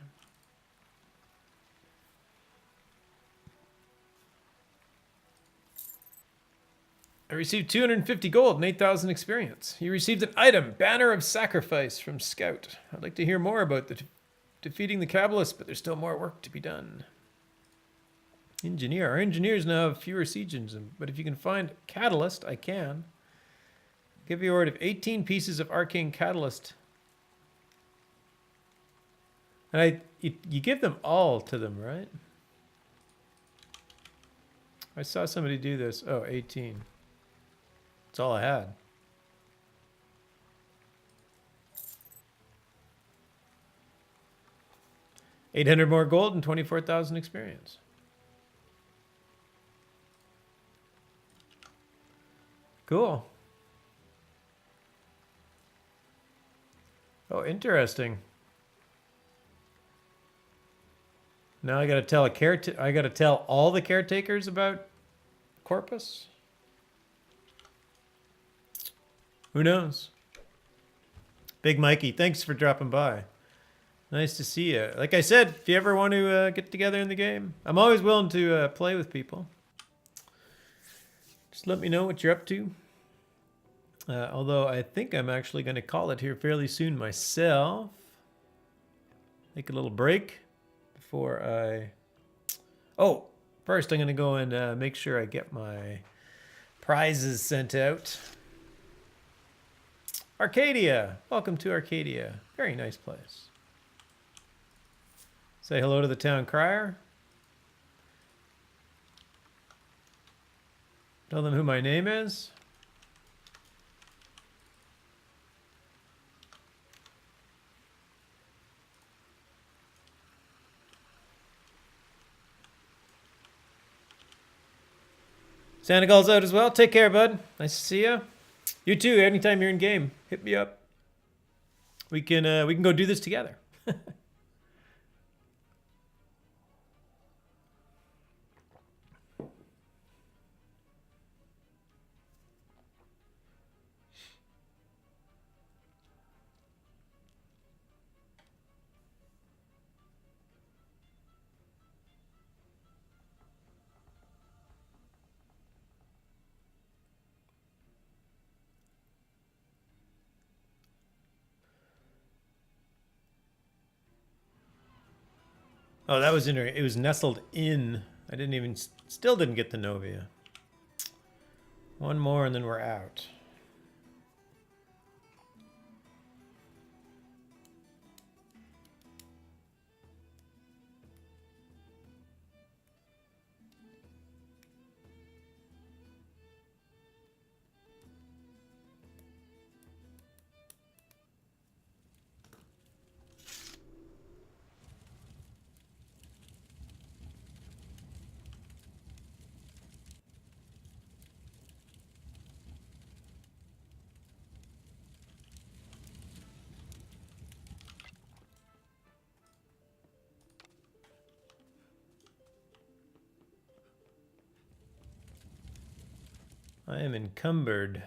I received 250 gold and 8,000 experience. You received an item, Banner of Sacrifice from Scout. I'd like to hear more about defeating the Kabbalists, but there's still more work to be done. Engineer. Our engineers now have fewer siege engines, but if you can find Catalyst, I can. Give you a reward of 18 pieces of Arcane Catalyst. And you give them all to them, right? I saw somebody do this. Oh, 18. That's all I had. $800 more gold and 24,000 experience. Cool. Oh, interesting. Now I gotta tell I gotta tell all the caretakers about Corpus. Who knows? Big Mikey, thanks for dropping by. Nice to see you. Like I said, if you ever want to get together in the game, I'm always willing to play with people. Just let me know what you're up to. Although I think I'm actually going to call it here fairly soon myself. Take a little break before I... Oh, first I'm going to go and make sure I get my prizes sent out. Arcadia. Welcome to Arcadia. Very nice place. Say hello to the town crier. Tell them who my name is. Senegal's out as well. Take care, bud. Nice to see you. You too. Anytime you're in game, hit me up. We can go do this together. Oh, that was interesting. It was nestled in. I still didn't get the Novia. One more and then we're out. I am encumbered.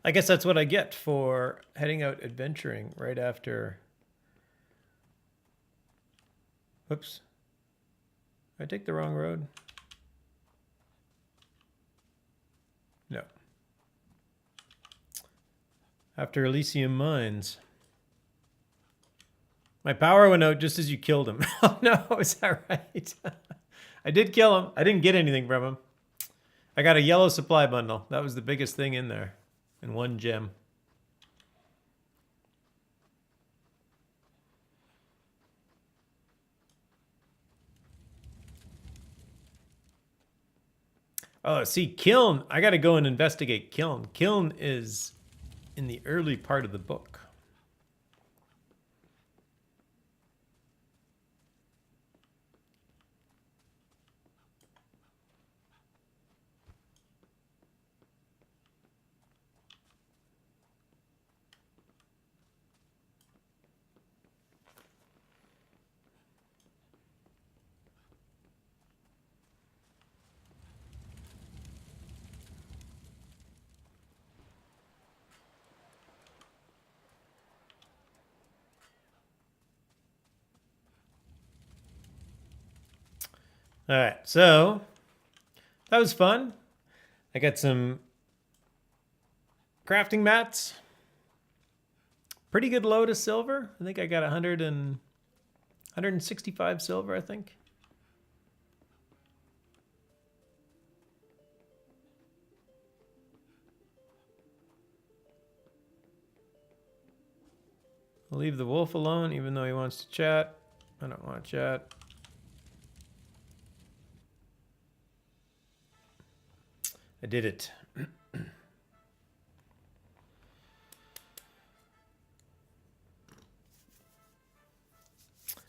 I guess that's what I get for heading out adventuring right after. Whoops. Did I take the wrong road? After Elysium Mines. My power went out just as you killed him. Oh no, is that right? I did kill him. I didn't get anything from him. I got a yellow supply bundle. That was the biggest thing in there. And 1 gem. Oh, see, Kiln. I got to go and investigate Kiln. Kiln is in the early part of the book. All right, so that was fun. I got some crafting mats. Pretty good load of silver. I think I got 165 silver, I think. I'll leave the wolf alone, even though he wants to chat. I don't want to chat. I did it.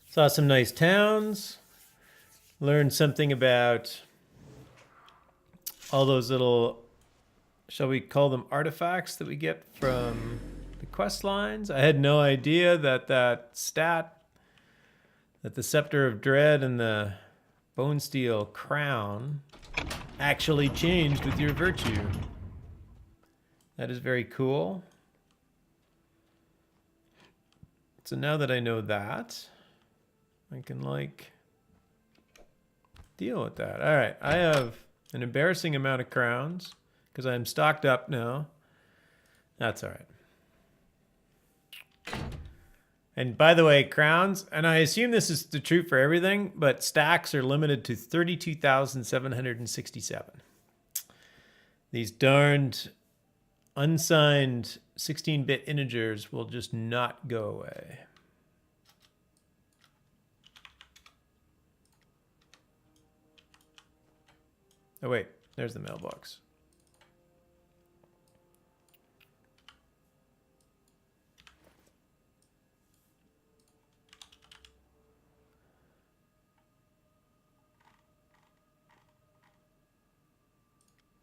Saw some nice towns. Learned something about all those little, shall we call them artifacts that we get from the quest lines. I had no idea that that the Scepter of Dread and the Bone Steel crown actually changed with your virtue. That is very cool. So now that I know that, I can like deal with that. All right, I have an embarrassing amount of crowns because I'm stocked up now. That's all right. And by the way, crowns, and I assume this is the truth for everything, but stacks are limited to 32,767. These darned unsigned 16-bit integers will just not go away. Oh wait, there's the mailbox.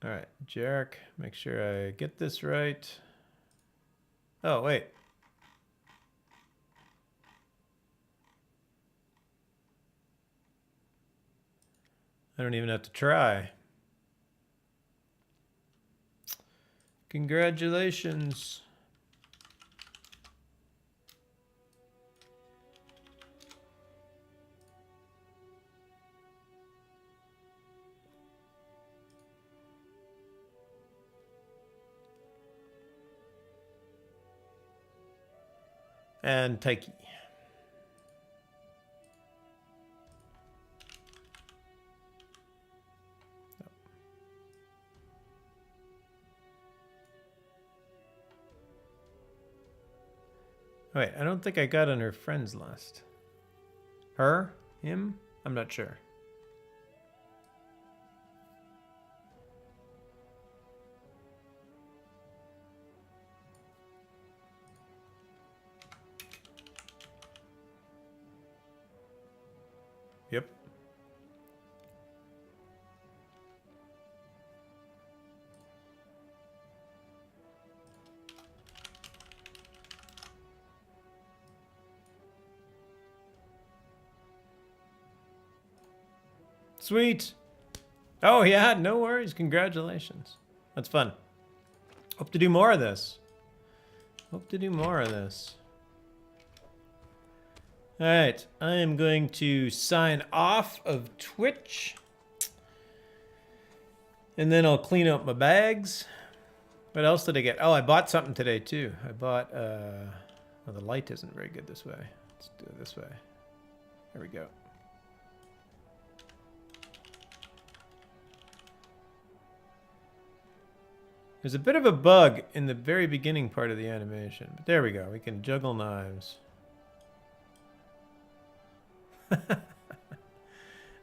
All right, Jarek, make sure I get this right. Oh, wait. I don't even have to try. Congratulations. And Taiki. Wait, I don't think I got on her friends list. Her? Him? I'm not sure. Yep. Sweet. Oh yeah, no worries. Congratulations. That's fun. Hope to do more of this. Hope to do more of this. All right, I am going to sign off of Twitch. And then I'll clean up my bags. What else did I get? Oh, I bought something today too. I bought, well, the light isn't very good this way. Let's do it this way. There we go. There's a bit of a bug in the very beginning part of the animation. But there we go. We can juggle knives. All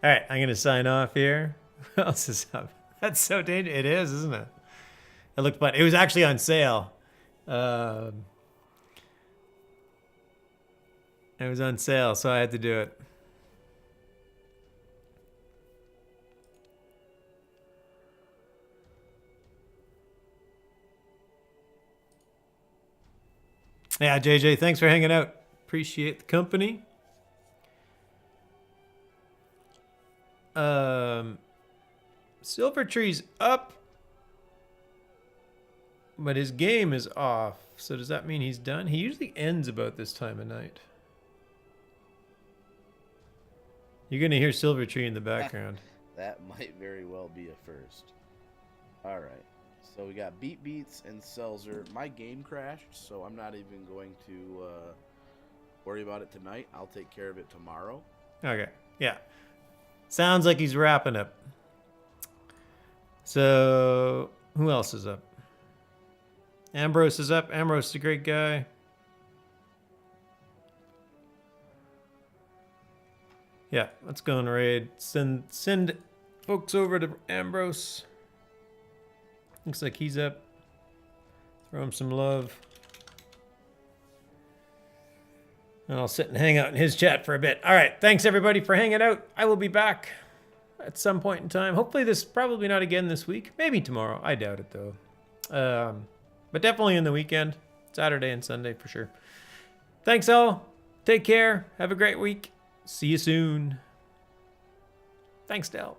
right, I'm going to sign off here. Who else is up? That's so dangerous. It is, isn't it? It looked fun. It was actually on sale. It was on sale, so I had to do it. Yeah, JJ, thanks for hanging out. Appreciate the company. Silver Tree's up, but his game is off. So does that mean he's done? He usually ends about this time of night. You're going to hear Silver Tree in the background. That might very well be a first. All right. So we got Beat Beats and Seltzer. My game crashed, so I'm not even going to worry about it tonight. I'll take care of it tomorrow. Okay. Yeah. Sounds like he's wrapping up. So who else is up? Ambrose is up. Ambrose is a great guy. Yeah, let's go and raid. Send folks over to Ambrose. Looks like he's up. Throw him some love. And I'll sit and hang out in his chat for a bit. All right, thanks everybody for hanging out. I will be back at some point in time. Hopefully probably not again this week. Maybe tomorrow. I doubt it though. But definitely in the weekend. Saturday and Sunday for sure. Thanks all. Take care. Have a great week. See you soon. Thanks, Del.